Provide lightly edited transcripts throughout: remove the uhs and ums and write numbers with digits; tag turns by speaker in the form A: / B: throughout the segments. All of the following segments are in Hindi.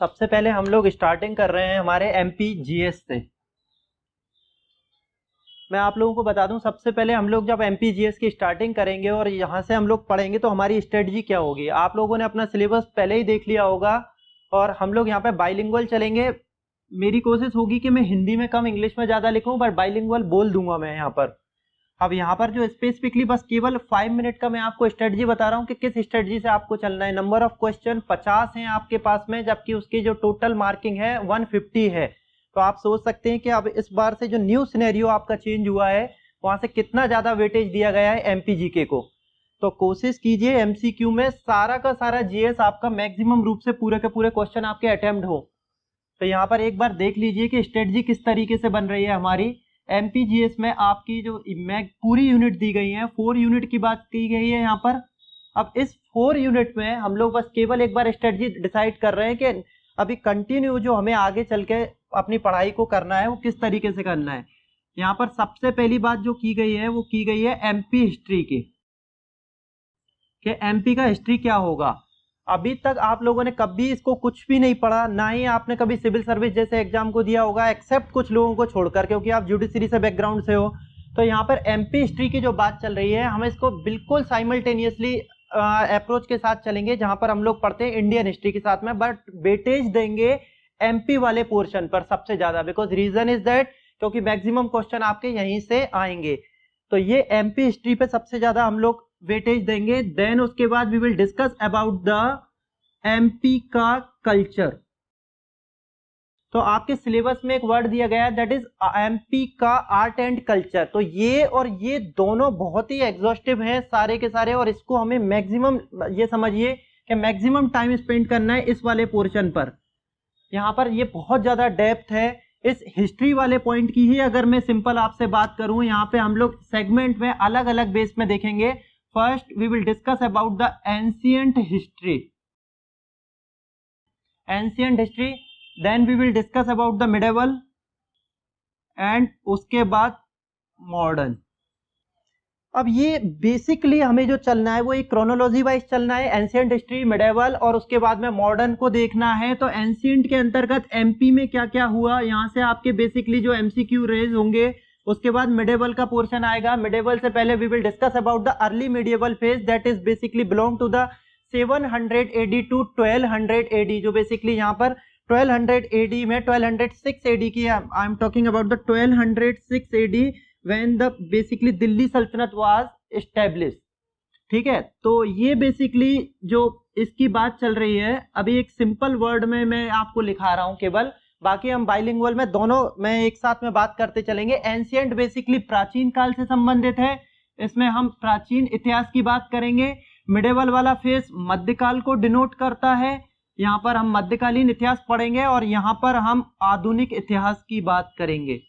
A: सबसे पहले हम लोग स्टार्टिंग कर रहे हैं हमारे एमपी जीएस से। मैं आप लोगों को बता दूं, सबसे पहले हम लोग जब एमपी जीएस की स्टार्टिंग करेंगे और यहाँ से हम लोग पढ़ेंगे तो हमारी स्ट्रेटजी क्या होगी। आप लोगों ने अपना सिलेबस पहले ही देख लिया होगा और हम लोग यहाँ पे बाइलिंगुअल चलेंगे। मेरी कोशिश होगी कि मैं हिंदी में कम इंग्लिश में ज़्यादा लिखूँ, बट बाइलिंगुअल बोल दूंगा मैं यहाँ पर। अब यहाँ पर जो स्पेसिफिकली बस केवल 5 मिनट का मैं आपको स्ट्रेटजी बता रहा हूँ कि किस स्ट्रेटजी से आपको चलना है। नंबर ऑफ क्वेश्चन 50 हैं आपके पास में, जबकि उसकी जो टोटल मार्किंग है 150 है। तो आप सोच सकते हैं कि अब इस बार से जो न्यू सिनेरियो आपका चेंज हुआ है वहां से कितना ज्यादा वेटेज दिया गया है एमपीजीके को। तो कोशिश कीजिए एमसीक्यू में सारा का सारा जीएस आपका मैक्सिमम रूप से पूरे के पूरे क्वेश्चन आपके अटेम्प्ट हो। तो यहाँ पर एक बार देख लीजिए कि स्ट्रेटजी किस तरीके से बन रही है हमारी। एमपीजीएस में आपकी जो पूरी यूनिट दी गई है, 4 यूनिट की बात की गई है यहाँ पर। अब इस 4 यूनिट में हम लोग बस केवल एक बार स्ट्रेटजी डिसाइड कर रहे हैं कि अभी कंटिन्यू जो हमें आगे चल के अपनी पढ़ाई को करना है वो किस तरीके से करना है। यहाँ पर सबसे पहली बात जो की गई है वो की गई है एमपी हिस्ट्री की, कि एमपी का हिस्ट्री क्या होगा। अभी तक आप लोगों ने कभी इसको कुछ भी नहीं पढ़ा, ना ही आपने कभी सिविल सर्विस जैसे एग्जाम को दिया होगा, एक्सेप्ट कुछ लोगों को छोड़कर, क्योंकि आप जुडिशरी से बैकग्राउंड से हो। तो यहाँ पर एमपी हिस्ट्री की जो बात चल रही है, हम इसको बिल्कुल साइमल्टेनियसली अप्रोच के साथ चलेंगे, जहां पर हम लोग पढ़ते हैं इंडियन हिस्ट्री के साथ में, बट वेटेज देंगे एमपी वाले पोर्शन पर सबसे ज्यादा। बिकॉज रीजन इज दैट क्योंकि मैक्सिमम क्वेश्चन आपके यहीं से आएंगे। तो ये एमपी हिस्ट्री पे सबसे ज्यादा हम लोग वेटेज देंगे। देन उसके बाद we will discuss about the MP का कल्चर। तो आपके सिलेबस में एक वर्ड दिया गया है दैट इज एमपी का आर्ट एंड कल्चर। तो ये और ये दोनों बहुत ही एग्जॉस्टिव हैं सारे के सारे, और इसको हमें मैक्सिमम, ये समझिए कि मैक्सिमम टाइम स्पेंड करना है इस वाले पोर्शन पर। यहाँ पर ये बहुत ज्यादा डेप्थ है इस हिस्ट्री वाले पॉइंट की ही। अगर मैं सिंपल आपसे बात करूं, यहाँ पे हम लोग सेगमेंट में अलग अलग बेस में देखेंगे। First we will discuss about the ancient history, ancient history. Then we will discuss about the medieval and उसके बाद मॉडर्न। अब ये बेसिकली हमें जो चलना है वो एक क्रोनोलॉजी वाइज चलना है, एंशिएंट हिस्ट्री, मिडिवल और उसके बाद में मॉडर्न को देखना है। तो एंशिएंट के अंतर्गत एमपी में क्या क्या हुआ, यहाँ से आपके बेसिकली जो एमसीक्यू रेज होंगे। उसके बाद मिडिवल का पोर्शन आएगा। मिडिवल से पहले we will discuss about the early medieval phase, that is basically belong to the 700 AD to 1200 AD। जो बेसिकली यहाँ पर 1200 AD में 1206 AD की, I am talking about the 1206 AD when the basically Delhi Sultanate was established। ठीक है, तो ये बेसिकली जो इसकी बात चल रही है, अभी एक सिंपल वर्ड में मैं आपको लिखा रहा हूं केवल, बाकी हम बाइलिंगुअल में दोनों में एक साथ में बात करते चलेंगे। एंशिएंट बेसिकली प्राचीन काल से संबंधित है, इसमें हम प्राचीन इतिहास की बात करेंगे। मिडिवल वाला फेज मध्यकाल को डिनोट करता है, यहाँ पर हम मध्यकालीन इतिहास पढ़ेंगे, और यहाँ पर हम आधुनिक इतिहास की बात करेंगे।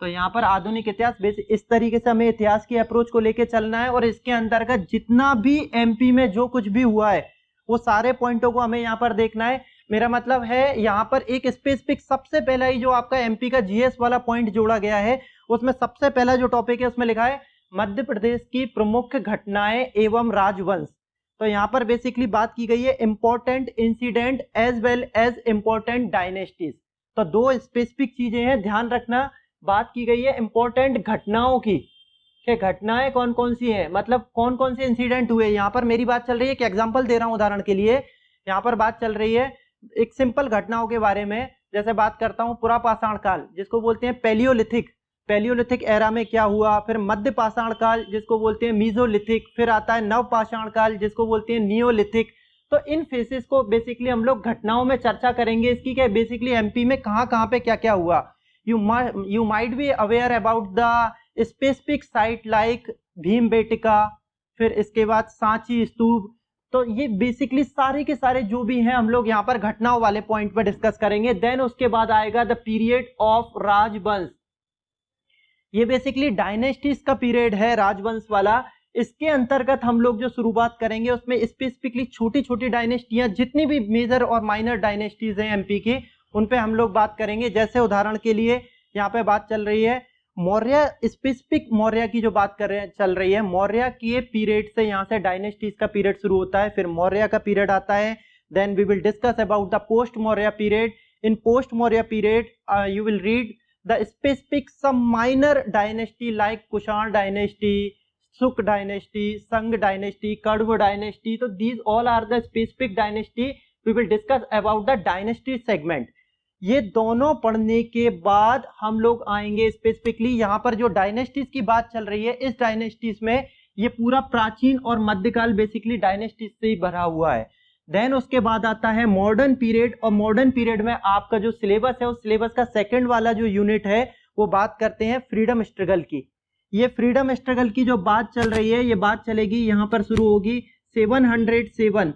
A: तो यहाँ पर आधुनिक इतिहास इस तरीके से हमें इतिहास की अप्रोच को लेके चलना है, और इसके अंतर्गत जितना भी एमपी में जो कुछ भी हुआ है वो सारे पॉइंटों को हमें यहाँ पर देखना है। मेरा मतलब है यहाँ पर एक स्पेसिफिक सबसे पहला ही जो आपका एमपी का जीएस वाला पॉइंट जोड़ा गया है, उसमें सबसे पहला जो टॉपिक है उसमें लिखा है मध्य प्रदेश की प्रमुख घटनाएं एवं राजवंश। तो यहाँ पर बेसिकली बात की गई है important incident as well as important dynasties. तो दो स्पेसिफिक चीजें हैं, ध्यान रखना। बात की गई है इंपॉर्टेंट घटनाओं की, कि घटनाएं कौन कौन सी हैं, मतलब कौन कौन से इंसिडेंट हुए। यहाँ पर मेरी बात चल रही है कि एग्जांपल दे रहा हूं उदाहरण के लिए। यहाँ पर बात चल रही है एक सिंपल घटनाओं के बारे में, जैसे बात करता हूँ पुरा पाषाण काल जिसको बोलते हैं पैलियोलिथिक, पैलियोलिथिक एरा में क्या हुआ। फिर मध्य पाषाण काल जिसको बोलते हैं मीजोलिथिक, फिर आता है नव पाषाण काल जिसको बोलते हैं नियोलिथिक। तो इन फेसेस को बेसिकली हम लोग घटनाओं में चर्चा करेंगे इसकी, कि बेसिकली एमपी में कहाँ कहाँ पे क्या क्या हुआ। You might be aware about the specific site like Bhimbetka, फिर इसके बाद सांची स्तूप। तो ये बेसिकली सारे के सारे जो भी हैं हम लोग यहाँ पर घटनाओं वाले पॉइंट पर डिस्कस करेंगे। देन उसके बाद आएगा द पीरियड ऑफ राजवंश। ये बेसिकली डायनेस्टीज का पीरियड है राजवंश वाला। इसके अंतर्गत हम लोग जो शुरुआत करेंगे उसमें स्पेसिफिकली छोटी छोटी डायनेस्टियां, जितनी भी मेजर और माइनर डायनेस्टीज हैं एमपी की, उन पे हम लोग बात करेंगे। जैसे उदाहरण के लिए यहाँ पे बात चल रही है मौर्य, स्पेसिफिक मौर्य की जो बात कर रहे हैं चल रही है, मौर्य के पीरियड से यहाँ से डायनेस्टीज का पीरियड शुरू होता है, फिर मौर्य का पीरियड आता है, then we will discuss about the post Maurya period. In post Maurya period you will read the specific some minor dynasty like Kushan dynasty, Suk dynasty, Sang dynasty, Kadwa dynasty. So these all are the specific dynasty. We will discuss about the dynasty segment. ये दोनों पढ़ने के बाद हम लोग आएंगे स्पेसिफिकली यहाँ पर जो डायनेस्टीज की बात चल रही है, इस डायनेस्टीज में ये पूरा प्राचीन और मध्यकाल बेसिकली डायनेस्टीज से ही भरा हुआ है। देन उसके बाद आता है मॉडर्न पीरियड, और मॉडर्न पीरियड में आपका जो सिलेबस है उस सिलेबस का सेकंड वाला जो यूनिट है वो बात करते हैं फ्रीडम स्ट्रगल की। ये फ्रीडम स्ट्रगल की जो बात चल रही है ये बात चलेगी यहाँ पर शुरू होगी 707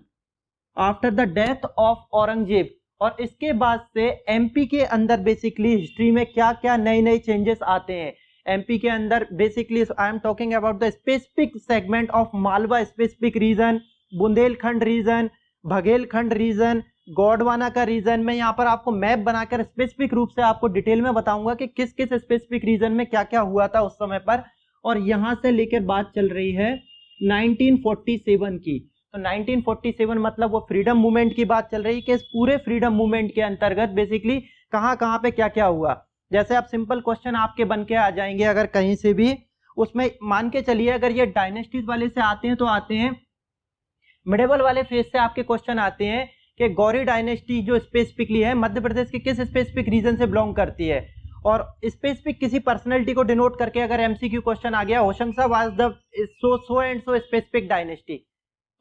A: after the death of Aurangzeb, और इसके बाद से एमपी के अंदर बेसिकली हिस्ट्री में क्या क्या नए नए चेंजेस आते हैं। एमपी के अंदर basically I am talking about the specific segment of Malwa specific region, Bundelkhand region, Baghelkhand region, Gondwana का रीजन। मैं यहाँ पर आपको मैप बनाकर स्पेसिफिक रूप से आपको डिटेल में बताऊंगा कि किस किस स्पेसिफिक रीजन में क्या क्या हुआ था उस समय पर। और यहाँ से लेकर बात चल रही है 1947 की। तो 1947 मतलब वो फ्रीडम मूवमेंट की बात चल रही है कि इस पूरे फ्रीडम मूवमेंट के अंतर्गत बेसिकली कहाँ कहाँ पे क्या क्या हुआ। जैसे आप सिंपल क्वेश्चन आपके बन के आ जाएंगे अगर कहीं से भी, उसमें मान के चलिए अगर ये डायनेस्टीज वाले से आते हैं तो आते हैं, मिडेवल वाले फेज से आपके क्वेश्चन आते हैं कि गौरी डायनेस्टी जो स्पेसिफिकली है मध्य प्रदेश के किस स्पेसिफिक रीजन से बिलोंग करती है, और स्पेसिफिक किसी पर्सनैलिटी को डिनोट करके अगर एमसीक्यू क्वेश्चन आ गया होशंगसा was the so and so specific dynasty.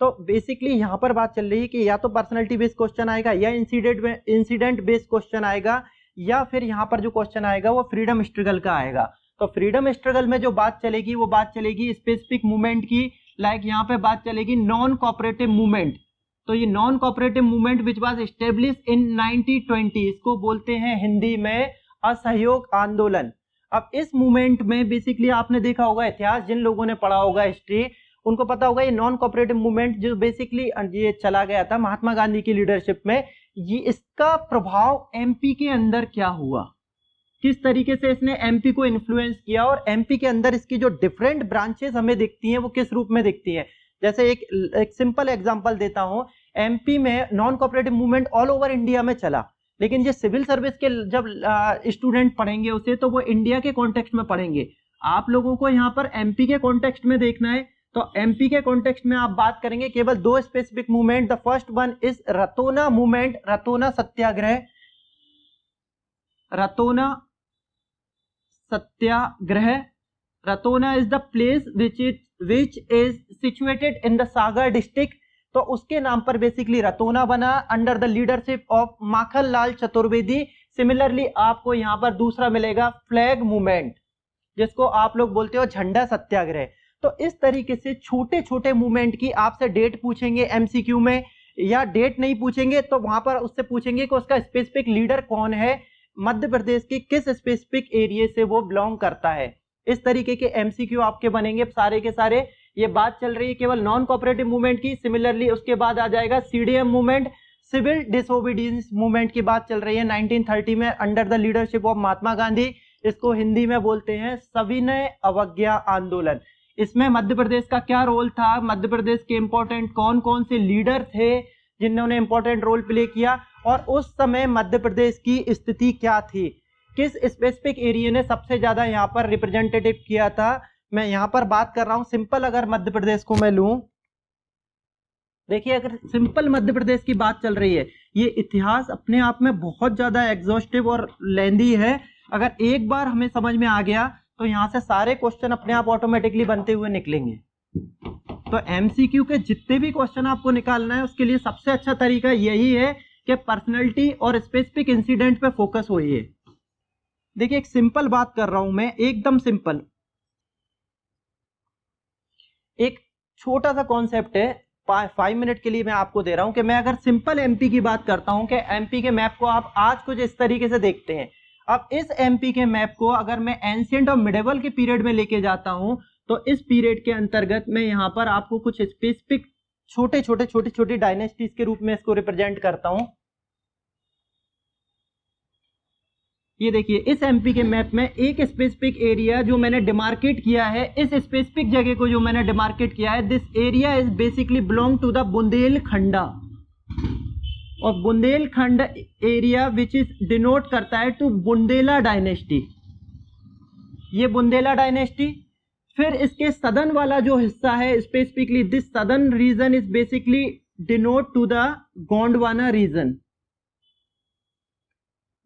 A: तो बेसिकली यहाँ पर बात चल रही है कि या तो पर्सनैलिटी बेस्ड क्वेश्चन आएगा या इंसिडेंट बेस्ड क्वेश्चन आएगा, या फिर यहाँ पर जो क्वेश्चन आएगा वो फ्रीडम स्ट्रगल का आएगा। तो फ्रीडम स्ट्रगल में जो बात चलेगी वो बात चलेगी स्पेसिफिक मूवमेंट की, लाइक यहाँ पे बात चलेगी नॉन कोऑपरेटिव मूवमेंट। तो ये non cooperative movement which was establish इन 1920, इसको बोलते हैं हिंदी में असहयोग आंदोलन। अब इस मूवमेंट में बेसिकली आपने देखा होगा इतिहास, जिन लोगों ने पढ़ा होगा हिस्ट्री उनको पता होगा ये नॉन कोऑपरेटिव मूवमेंट जो बेसिकली ये चला गया था महात्मा गांधी की लीडरशिप में, ये इसका प्रभाव एमपी के अंदर क्या हुआ, किस तरीके से इसने एमपी को इन्फ्लुएंस किया, और एमपी के अंदर इसकी जो डिफरेंट ब्रांचेस हमें दिखती हैं वो किस रूप में दिखती हैं। जैसे एक सिंपल एग्जांपल देता हूं, एमपी में non cooperative movement all over India में चला, लेकिन ये सिविल सर्विस के जब स्टूडेंट पढ़ेंगे उसे तो वो इंडिया के कॉन्टेक्स्ट में पढ़ेंगे। आप लोगों को यहाँ पर एमपी के कॉन्टेक्स्ट में देखना है, तो एमपी के कॉन्टेक्स्ट में आप बात करेंगे केवल दो specific movement. The first one is Ratona movement, Ratona Satyagraha. Ratona Satyagraha, Ratona is the place which is situated in the Sagar district. तो उसके नाम पर बेसिकली रतोना बना under the leadership of Makhanlal Chaturvedi. Similarly आपको यहां पर दूसरा मिलेगा फ्लैग मूवमेंट, जिसको आप लोग बोलते हो झंडा सत्याग्रह। तो इस तरीके से छोटे छोटे मूवमेंट की आपसे डेट पूछेंगे एमसीक्यू में, या डेट नहीं पूछेंगे तो वहां पर उससे पूछेंगे कि उसका स्पेसिफिक लीडर कौन है, मध्य प्रदेश के किस स्पेसिफिक एरिया से वो बिलोंग करता है। इस तरीके के एमसीक्यू आपके बनेंगे सारे के सारे। ये बात चल रही है केवल नॉन कोऑपरेटिव मूवमेंट की। सिमिलरली उसके बाद आ जाएगा CDM movement, civil disobedience movement की बात चल रही है 1930 में under the leadership of Mahatma Gandhi. इसको हिंदी में बोलते हैं सविनय अवज्ञा आंदोलन। इसमें मध्य प्रदेश का क्या रोल था, मध्य प्रदेश के इंपॉर्टेंट कौन कौन से लीडर थे जिन्होंने इंपॉर्टेंट रोल प्ले किया, और उस समय मध्य प्रदेश की स्थिति क्या थी, किस स्पेसिफिक एरिया ने सबसे ज्यादा यहाँ पर रिप्रेजेंटेटिव किया था। मैं यहाँ पर बात कर रहा हूँ सिंपल, अगर मध्य प्रदेश को मैं लूं, देखिए अगर सिंपल मध्य प्रदेश की बात चल रही है, ये इतिहास अपने आप में बहुत ज्यादा एग्जॉस्टिव और लेंदी है। अगर एक बार हमें समझ में आ गया तो यहाँ से सारे क्वेश्चन अपने आप ऑटोमेटिकली बनते हुए निकलेंगे। तो एमसीक्यू के जितने भी क्वेश्चन आपको निकालना है उसके लिए सबसे अच्छा तरीका यही है कि पर्सनैलिटी और स्पेसिफिक इंसिडेंट पे फोकस होइए। देखिए एक सिंपल बात कर रहा हूं मैं, एकदम सिंपल, एक छोटा सा कॉन्सेप्ट है, 5 मिनट के लिए मैं आपको दे रहा हूं कि मैं अगर सिंपल एमपी की बात करता हूं कि एमपी के मैप को आप आज कुछ इस तरीके से देखते हैं। अब इस एमपी के मैप को अगर मैं एंशिएंट और मिडेवल के पीरियड में लेके जाता हूं तो इस पीरियड के अंतर्गत मैं यहां पर आपको कुछ स्पेसिफिक छोटी डायनेस्टीज के रूप में इसको रिप्रेजेंट करता हूं। ये देखिए इस एमपी के मैप में एक स्पेसिफिक एरिया जो मैंने डिमार्केट किया है, इस स्पेसिफिक जगह को जो मैंने डिमार्केट किया है, this area is basically belong to the Bundelkhand. और Bundelkhand area which is denote करता है टू बुंदेला डायनेस्टी, ये बुंदेला डायनेस्टी। फिर इसके सदर्न वाला जो हिस्सा है, specifically this southern region is basically denote to the Gondwana region.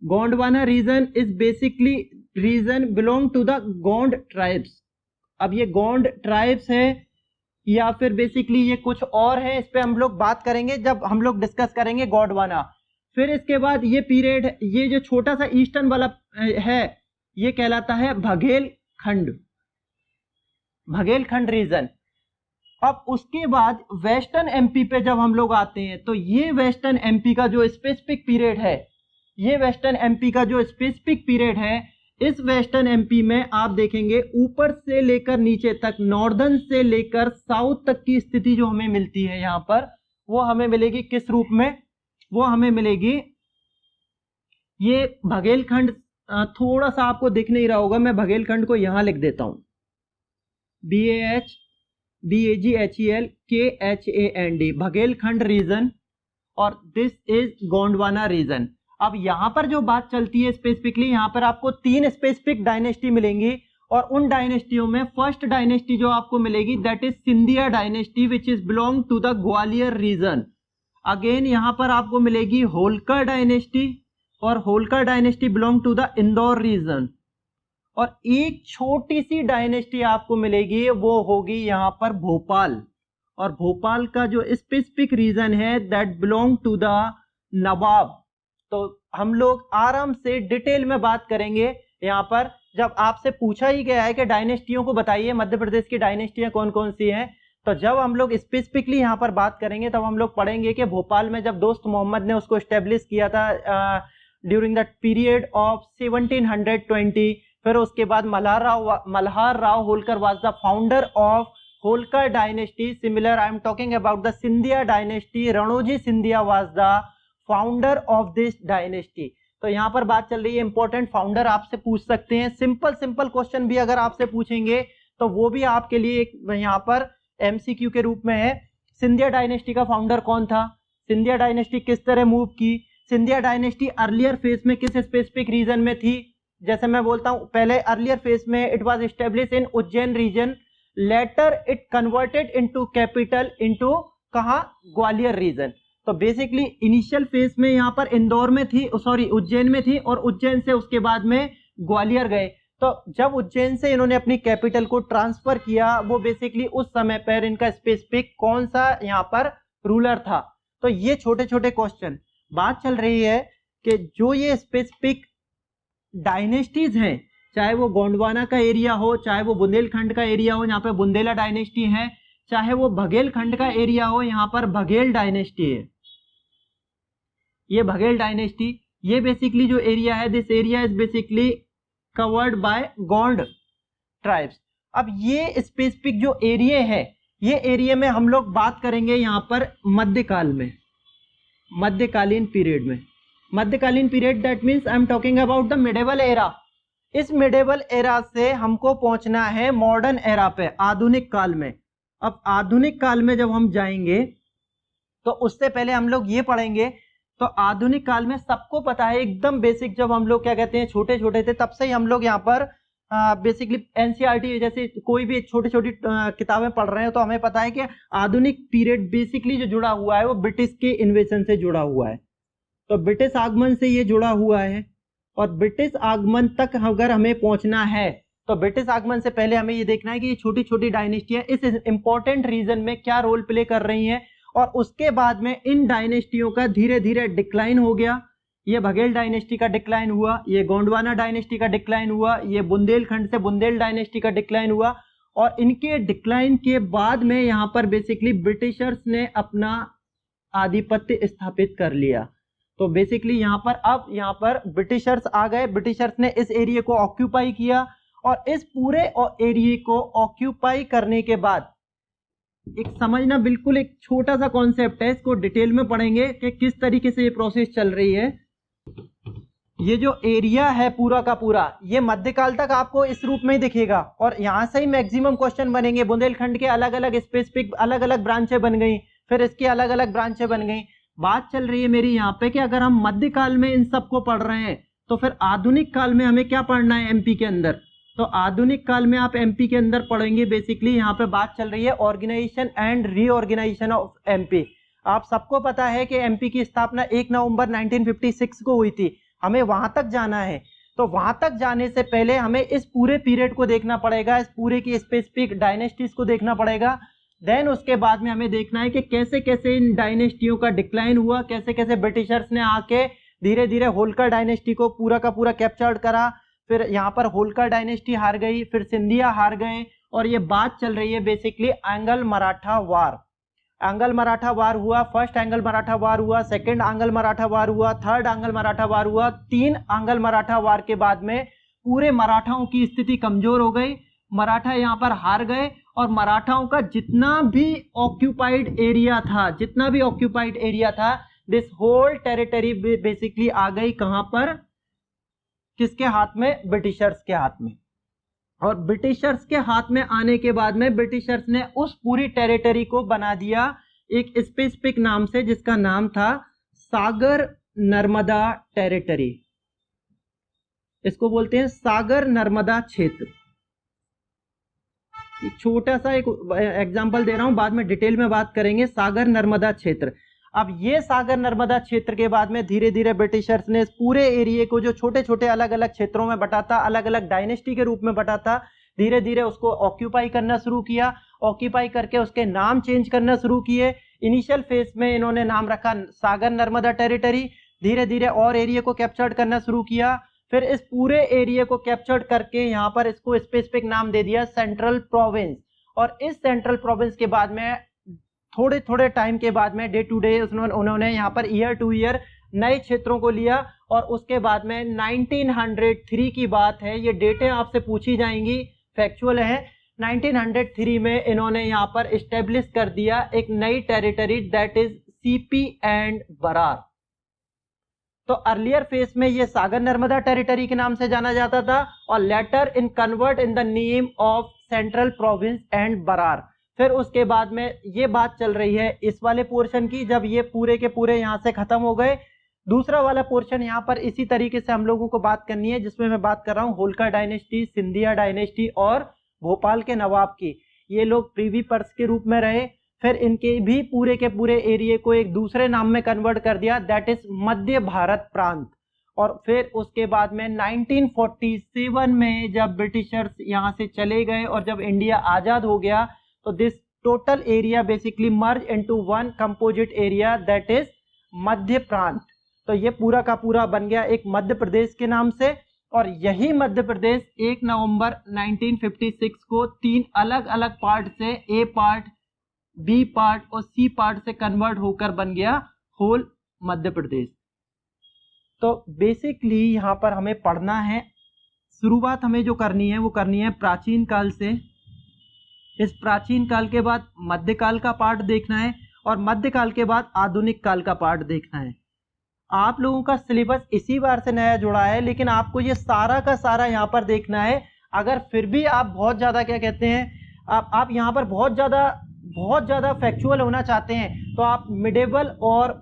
A: Gondwana region is basically region belong to the Gond tribes. अब ये गोंड ट्राइब्स है या फिर बेसिकली ये कुछ और है, इस पे हम लोग बात करेंगे जब हम लोग डिस्कस करेंगे गोंडवाना। फिर इसके बाद ये पीरियड, ये जो छोटा सा ईस्टर्न वाला है ये कहलाता है बघेलखंड, बघेलखंड रीजन। अब उसके बाद वेस्टर्न एमपी पे जब हम लोग आते हैं तो ये वेस्टर्न एमपी का जो स्पेसिफिक पीरियड है, ये वेस्टर्न एमपी का जो स्पेसिफिक पीरियड है, इस वेस्टर्न एमपी में आप देखेंगे ऊपर से लेकर नीचे तक, नॉर्दर्न से लेकर साउथ तक की स्थिति जो हमें मिलती है यहाँ पर, वो हमें मिलेगी किस रूप में, वो हमें मिलेगी ये बघेलखंड। थोड़ा सा आपको दिख नहीं रहा होगा, मैं बघेलखंड को यहां लिख देता हूं, BAGHBAGHELKHAND, बघेलखंड रीजन, और दिस इज गोंडवाना रीजन। अब यहां पर जो बात चलती है स्पेसिफिकली, यहां पर आपको 3 स्पेसिफिक डायनेस्टी मिलेंगी, और उन डायनेस्टियों में फर्स्ट डायनेस्टी जो आपको मिलेगी that is Scindia dynasty which is belong to the Gwalior region. Again यहां पर आपको मिलेगी होलकर डायनेस्टी, और Holkar dynasty belong to the Indore region. और एक छोटी सी डायनेस्टी आपको मिलेगी, वो होगी यहां पर भोपाल, और भोपाल का जो स्पेसिफिक रीजन है दैट बिलोंग टू द नवाब। तो हम लोग आराम से डिटेल में बात करेंगे यहाँ पर। जब आपसे पूछा ही गया है कि डायनेस्टियों को बताइए, मध्य प्रदेश की डायनेस्टियां कौन कौन सी हैं, तो जब हम लोग स्पेसिफिकली यहाँ पर बात करेंगे तब हम लोग पढ़ेंगे कि भोपाल में जब दोस्त मोहम्मद ने उसको एस्टेब्लिश किया था ड्यूरिंग द पीरियड ऑफ 1720, फिर उसके बाद Malhar Rao Holkar was the founder of Holkar dynasty. Similar I am talking about the Scindia dynasty, Ranoji Scindia was the founder of this dynasty. तो यहाँ पर बात चल रही है, इंपॉर्टेंट फाउंडर आपसे पूछ सकते हैं, सिंपल क्वेश्चन भी अगर आपसे पूछेंगे तो वो भी आपके लिए एक यहाँ पर एमसीक्यू के रूप में है। सिंधिया डायनेस्टी का फाउंडर कौन था, सिंधिया डायनेस्टी किस तरह मूव की, सिंधिया डायनेस्टी अर्लियर फेज में किस स्पेसिफिक रीजन में थी। जैसे मैं बोलता हूं पहले अर्लियर फेज में it was establish in Ujjain region, later it converted into capital into कहां, ग्वालियर रीजन। तो बेसिकली इनिशियल फेज में यहाँ पर इंदौर में थी, सॉरी उज्जैन में थी, और उज्जैन से उसके बाद में ग्वालियर गए। तो जब उज्जैन से इन्होंने अपनी कैपिटल को ट्रांसफर किया, वो बेसिकली उस समय पर इनका स्पेसिफिक कौन सा यहाँ पर रूलर था। तो ये छोटे छोटे क्वेश्चन, बात चल रही है कि जो ये स्पेसिफिक डायनेस्टीज हैं, चाहे वो गोंडवाना का एरिया हो, चाहे वो बुंदेलखंड का एरिया हो, यहाँ पे बुंदेला डायनेस्टी है, चाहे वो बघेलखंड का एरिया हो, यहाँ पर बघेल डायनेस्टी है, ये बघेल डायनेस्टी। ये बेसिकली जो एरिया है, this area is basically covered by Gond tribes. अब ये स्पेसिफिक जो एरिया है, ये एरिया में हम लोग बात करेंगे यहाँ पर मध्यकाल में, मध्यकालीन पीरियड में। मध्यकालीन period that means I am talking about the medieval era. इस मिडेवल एरा से हमको पहुंचना है मॉडर्न एरा पे, आधुनिक काल में। अब आधुनिक काल में जब हम जाएंगे तो उससे पहले हम लोग ये पढ़ेंगे, तो आधुनिक काल में सबको पता है एकदम बेसिक, जब हम लोग क्या कहते हैं छोटे छोटे थे तब से ही हम लोग यहाँ पर बेसिकली एनसीईआरटी जैसे कोई भी छोटी छोटी किताबें पढ़ रहे हैं तो हमें पता है कि आधुनिक पीरियड बेसिकली जो जुड़ा हुआ है वो ब्रिटिश के इन्वेजन से जुड़ा हुआ है। तो ब्रिटिश आगमन से ये जुड़ा हुआ है, और ब्रिटिश आगमन तक अगर हमें पहुंचना है तो ब्रिटिश आगमन से पहले हमें ये देखना है कि ये छोटी छोटी डायनेस्टियां इस इंपॉर्टेंट रीजन में क्या रोल प्ले कर रही हैं, और उसके बाद में इन डायनेस्टियों का धीरे धीरे डिक्लाइन हो गया। ये बघेल डायनेस्टी का डिक्लाइन हुआ, ये गोंडवाना डायनेस्टी का डिक्लाइन हुआ, ये बुंदेलखंड से बुंदेल डायनेस्टी का डिक्लाइन हुआ, और इनके डिक्लाइन के बाद में यहाँ पर बेसिकली ब्रिटिशर्स ने अपना आधिपत्य स्थापित कर लिया। तो बेसिकली यहाँ पर अब यहाँ पर ब्रिटिशर्स आ गए, ब्रिटिशर्स ने इस एरिया को ऑक्यूपाई किया, और इस पूरे एरिया को ऑक्यूपाई करने के बाद एक समझना बिल्कुल एक छोटा सा कॉन्सेप्ट है, इसको डिटेल में पढ़ेंगे कि किस तरीके से ये प्रोसेस चल रही है। ये जो एरिया है पूरा का पूरा, ये मध्यकाल तक आपको इस रूप में ही दिखेगा, और यहाँ से ही मैक्सिमम क्वेश्चन बनेंगे। बुंदेलखंड के अलग अलग स्पेसिफिक अलग अलग ब्रांचें बन गई, फिर इसकी अलग अलग ब्रांचें बन गई। बात चल रही है मेरी यहाँ पे कि अगर हम मध्यकाल में इन सबको पढ़ रहे हैं तो फिर आधुनिक काल में हमें क्या पढ़ना है एमपी के अंदर। तो आधुनिक काल में आप एमपी के अंदर पढ़ेंगे बेसिकली यहाँ पे बात चल रही है organisation and reorganisation of MP. आप सबको पता है कि एमपी की स्थापना 1 नवंबर 1956 को हुई थी। हमें वहां तक जाना है, तो वहां तक जाने से पहले हमें इस पूरे पीरियड को देखना पड़ेगा, इस पूरे की स्पेसिफिक डायनेस्टीज को देखना पड़ेगा। देन उसके बाद में हमें देखना है कि कैसे कैसे इन डायनेस्टियों का डिक्लाइन हुआ, कैसे कैसे ब्रिटिशर्स ने आके धीरे धीरे होलकर डायनेस्टी को पूरा का पूरा कैप्चर्ड करा। फिर यहाँ पर होलकर डायनेस्टी हार गई, फिर सिंधिया हार गए, और ये बात चल रही है बेसिकली एंगल मराठा वार। एंगल मराठा वार हुआ, फर्स्ट एंगल मराठा वार हुआ, सेकंड एंगल मराठा वार हुआ, थर्ड एंगल मराठा वार हुआ। 3 एंगल मराठा वार के बाद में पूरे मराठाओं की स्थिति कमजोर हो गई, मराठा यहाँ पर हार गए, और मराठाओं का जितना भी ऑक्यूपाइड एरिया था दिस होल टेरिटरी बेसिकली आ गई कहां पर, किसके हाथ में, ब्रिटिशर्स के हाथ में। और ब्रिटिशर्स के हाथ में आने के बाद में ब्रिटिशर्स ने उस पूरी टेरिटरी को बना दिया एक स्पेसिफिक नाम से, जिसका नाम था सागर नर्मदा टेरिटरी। इसको बोलते हैं सागर नर्मदा क्षेत्र। छोटा सा एक एग्जांपल दे रहा हूं, बाद में डिटेल में बात करेंगे। सागर नर्मदा क्षेत्र। अब ये सागर नर्मदा क्षेत्र के बाद में धीरे धीरे ब्रिटिशर्स ने इस पूरे एरिया को जो छोटे छोटे अलग अलग क्षेत्रों में बटा था, अलग अलग डायनेस्टी के रूप में बटा था, धीरे धीरे उसको ऑक्यूपाई करना शुरू किया। ऑक्यूपाई करके उसके नाम चेंज करना शुरू किए। इनिशियल फेज में इन्होंने नाम रखा सागर नर्मदा टेरिटरी। धीरे धीरे और एरिया को कैप्चर करना शुरू किया। फिर इस पूरे एरिया को कैप्चर करके यहाँ पर इसको स्पेसिफिक नाम दे दिया सेंट्रल प्रोविंस। और इस सेंट्रल प्रोविंस के बाद में थोड़े थोड़े टाइम के बाद में डे टू डे उन्होंने यहाँ पर ईयर टू ईयर नए क्षेत्रों को लिया। और उसके बाद में 1903 की बात है, ये डेटें आपसे पूछी जाएंगी, फैक्चुअल है। 1903 में इन्होंने यहाँ पर इस्टेब्लिश कर दिया एक नई territory, that is CP and Berar. तो अर्लियर फेज में ये सागर नर्मदा टेरिटरी के नाम से जाना जाता था, और later in convert in the name of central province and Berar. फिर उसके बाद में ये बात चल रही है इस वाले पोर्शन की, जब ये पूरे के पूरे यहाँ से खत्म हो गए, दूसरा वाला पोर्शन यहाँ पर इसी तरीके से हम लोगों को बात करनी है, जिसमें मैं बात कर रहा हूँ होलकर डायनेस्टी, सिंधिया डायनेस्टी और भोपाल के नवाब की। ये लोग प्रीवी पर्स के रूप में रहे। फिर इनके भी पूरे के पूरे एरिया को एक दूसरे नाम में कन्वर्ट कर दिया, दैट इज मध्य भारत प्रांत। और फिर उसके बाद में 1947 में जब ब्रिटिशर्स यहाँ से चले गए और जब इंडिया आजाद हो गया, तो this total area basically merge into one composite area, that is Madhya Prant. तो ये पूरा का पूरा बन गया एक मध्य प्रदेश के नाम से। और यही मध्य प्रदेश 1 नवंबर 1956 को 3 अलग अलग पार्ट से, ए पार्ट, बी पार्ट और सी पार्ट से कन्वर्ट होकर बन गया होल मध्य प्रदेश। तो बेसिकली यहाँ पर हमें पढ़ना है, शुरुआत हमें जो करनी है वो करनी है प्राचीन काल से। इस प्राचीन काल के बाद मध्यकाल का पार्ट देखना है, और मध्यकाल के बाद आधुनिक काल का पार्ट देखना है। आप लोगों का सिलेबस इसी बार से नया जुड़ा है, लेकिन आपको ये सारा का सारा यहाँ पर देखना है। अगर फिर भी आप बहुत ज़्यादा क्या कहते हैं, आप यहाँ पर बहुत ज़्यादा फैक्चुअल होना चाहते हैं, तो आप मिडेवल और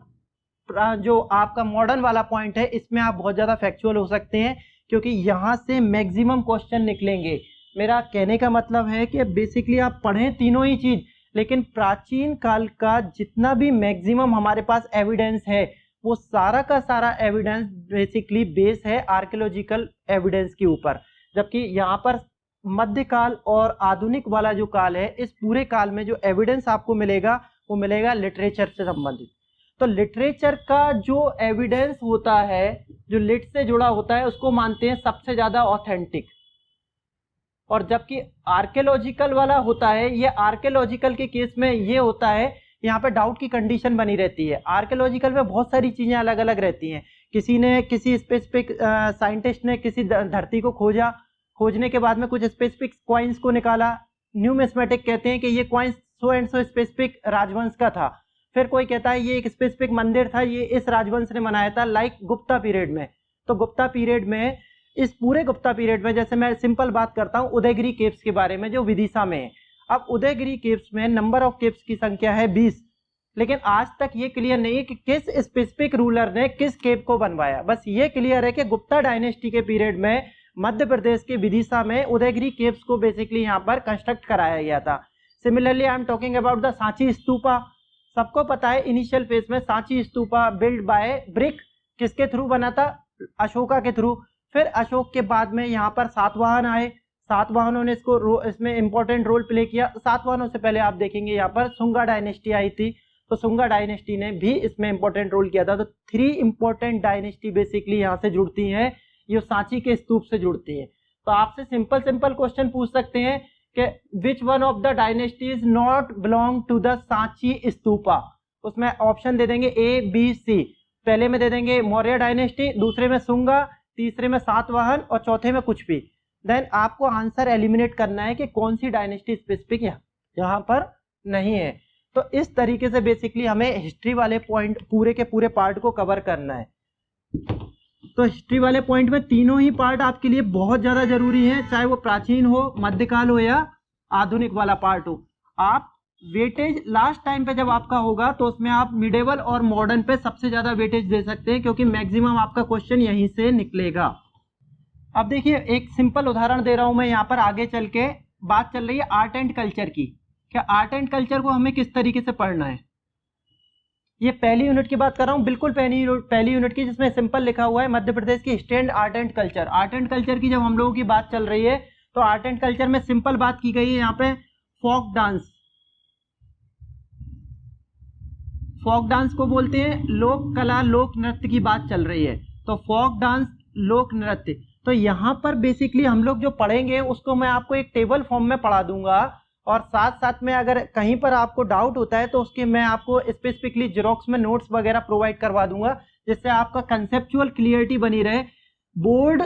A: जो आपका मॉडर्न वाला पॉइंट है इसमें आप बहुत ज़्यादा फैक्चुअल हो सकते हैं, क्योंकि यहाँ से मैक्सिमम क्वेश्चन निकलेंगे। मेरा कहने का मतलब है कि बेसिकली आप पढ़ें तीनों ही चीज, लेकिन प्राचीन काल का जितना भी मैक्सिमम हमारे पास एविडेंस है, वो सारा का सारा एविडेंस बेसिकली बेस है आर्कियोलॉजिकल एविडेंस के ऊपर। जबकि यहाँ पर मध्यकाल और आधुनिक वाला जो काल है, इस पूरे काल में जो एविडेंस आपको मिलेगा वो मिलेगा लिटरेचर से संबंधित। तो लिटरेचर का जो एविडेंस होता है, जो लिट से जुड़ा होता है, उसको मानते हैं सबसे ज्यादा ऑथेंटिक। और जबकि आर्कियोलॉजिकल वाला होता है, ये आर्कियोलॉजिकल के केस में ये होता है, यहाँ पे डाउट की कंडीशन बनी रहती है। आर्कियोलॉजिकल में बहुत सारी चीजें अलग अलग रहती हैं। किसी स्पेसिफिक साइंटिस्ट ने किसी धरती को खोजा, खोजने के बाद में कुछ स्पेसिफिक कॉइन्स को निकाला, न्यूमिस्मेटिक कहते हैं कि ये coins so and so specific राजवंश का था। फिर कोई कहता है ये एक स्पेसिफिक मंदिर था, ये इस राजवंश ने बनाया था, लाइक गुप्ता पीरियड में। तो गुप्ता पीरियड में, इस पूरे गुप्ता पीरियड में, जैसे मैं सिंपल बात करता हूँ उदयगिरी केव्स के बारे में जो विदिशा में है। अब उदयगिरी केव्स में नंबर ऑफ केव्स की संख्या है 20, लेकिन आज तक ये क्लियर नहीं है कि किस स्पेसिफिक रूलर ने किस केव को बनवाया। बस ये क्लियर है कि गुप्ता डायनेस्टी के पीरियड में मध्य प्रदेश के विदिशा में उदयगिरी केव्स को बेसिकली यहाँ पर कंस्ट्रक्ट कराया गया था। Similarly I am talking about the Sanchi stupa. सबको पता है इनिशियल फेज में Sanchi stupa build by brick किसके थ्रू बना था, अशोका के थ्रू। फिर अशोक के बाद में यहाँ पर सातवाहन आए, सातवाहनों ने इसमें इंपॉर्टेंट रोल प्ले किया। सातवाहनों से पहले आप देखेंगे यहाँ पर सुंगा डायनेस्टी आई थी, तो सुंगा डायनेस्टी ने भी इसमें इंपॉर्टेंट रोल किया था। तो 3 इंपॉर्टेंट डायनेस्टी बेसिकली यहाँ से जुड़ती हैं, ये सांची के स्तूप से जुड़ती हैं। तो आपसे सिंपल क्वेश्चन पूछ सकते हैं कि which one of the dynasty is not belong to the Sanchi stupa. उसमें ऑप्शन दे देंगे ए बी सी। पहले में दे देंगे मौर्य डायनेस्टी, दूसरे में सुंगा, तीसरे में सातवाहन और चौथे में कुछ भी। देन आपको आंसर एलिमिनेट करना है कि कौन सी डायनेस्टी स्पेसिफिक यहाँ पर नहीं है। तो इस तरीके से बेसिकली हमें हिस्ट्री वाले पॉइंट पूरे के पूरे पार्ट को कवर करना है। तो हिस्ट्री वाले पॉइंट में तीनों ही पार्ट आपके लिए बहुत ज्यादा जरूरी है, चाहे वो प्राचीन हो, मध्यकाल हो या आधुनिक वाला पार्ट हो। आप वेटेज लास्ट टाइम पे जब आपका होगा तो उसमें आप मिडेवल और मॉडर्न पे सबसे ज्यादा वेटेज दे सकते हैं, क्योंकि मैक्सिमम आपका क्वेश्चन यहीं से निकलेगा। अब देखिए एक सिंपल उदाहरण दे रहा हूं मैं यहाँ पर। आगे चल के बात चल रही है आर्ट एंड कल्चर की। क्या आर्ट एंड कल्चर को हमें किस तरीके से पढ़ना है, ये पहली यूनिट की बात कर रहा हूँ, बिल्कुल पहली यूनिट की, जिसमें सिंपल लिखा हुआ है मध्य प्रदेश की history and art and culture. Art and culture की जब हम लोगों की बात चल रही है तो आर्ट एंड कल्चर में सिंपल बात की गई है यहाँ पे फोक डांस। फोक डांस को बोलते हैं लोक कला, लोक नृत्य की बात चल रही है। तो फोक डांस, लोक नृत्य। तो यहाँ पर बेसिकली हम लोग जो पढ़ेंगे उसको मैं आपको एक टेबल फॉर्म में पढ़ा दूंगा, और साथ साथ में अगर कहीं पर आपको डाउट होता है तो उसके मैं आपको स्पेसिफिकली जेरोक्स में नोट्स वगैरह प्रोवाइड करवा दूंगा, जिससे आपका कंसेप्चुअल क्लियरिटी बनी रहे। बोर्ड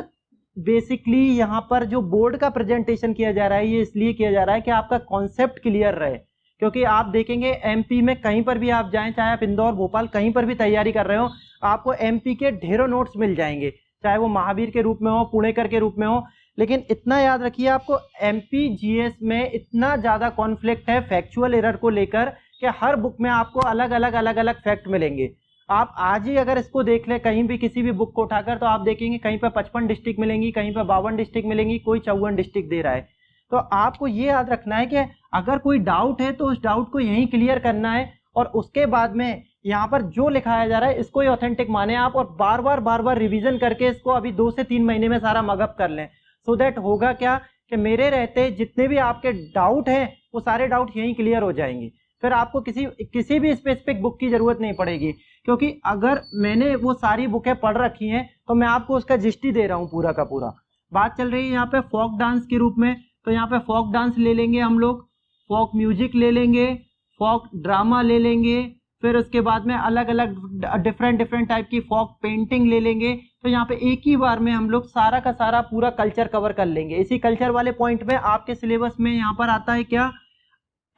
A: बेसिकली यहाँ पर जो बोर्ड का प्रेजेंटेशन किया जा रहा है ये इसलिए किया जा रहा है कि आपका कॉन्सेप्ट क्लियर रहे। क्योंकि आप देखेंगे एमपी में कहीं पर भी आप जाएं, चाहे आप इंदौर, भोपाल कहीं पर भी तैयारी कर रहे हो, आपको एमपी के ढेरों नोट्स मिल जाएंगे, चाहे वो महावीर के रूप में हो, पुणेकर के रूप में हो। लेकिन इतना याद रखिए, आपको एमपी जीएस में इतना ज्यादा कॉन्फ्लिक्ट है फैक्चुअल एरर को लेकर कि हर बुक में आपको अलग अलग फैक्ट मिलेंगे। आप आज ही अगर इसको देख ले कहीं भी किसी भी बुक को उठाकर, तो आप देखेंगे कहीं पर 55 डिस्ट्रिक्ट मिलेंगी, कहीं पर 52 डिस्ट्रिक्ट मिलेंगी, कोई 54 डिस्ट्रिक्ट दे रहा है। तो आपको ये याद रखना है कि अगर कोई डाउट है तो उस डाउट को यहीं क्लियर करना है, और उसके बाद में यहाँ पर जो लिखाया जा रहा है इसको ही ऑथेंटिक माने आप, और बार बार रिवीजन करके इसको अभी 2 से 3 महीने में सारा मगअप कर लें। सो दैट होगा क्या कि मेरे रहते जितने भी आपके डाउट हैं वो सारे डाउट यहीं क्लियर हो जाएंगे। फिर आपको किसी भी स्पेसिफिक बुक की जरूरत नहीं पड़ेगी, क्योंकि अगर मैंने वो सारी बुकें पढ़ रखी हैं तो मैं आपको उसका जिस्ट ही दे रहा हूँ पूरा का पूरा। बात चल रही है यहाँ पे फोक डांस के रूप में, तो यहाँ पे फोक डांस ले लेंगे हम लोग, फोक म्यूजिक ले लेंगे, फोक ड्रामा ले लेंगे, फिर उसके बाद में अलग अलग डिफरेंट टाइप की फोक पेंटिंग ले लेंगे। तो यहाँ पे एक ही बार में हम लोग सारा का सारा पूरा कल्चर कवर कर लेंगे। इसी कल्चर वाले पॉइंट में आपके सिलेबस में यहाँ पर आता है क्या,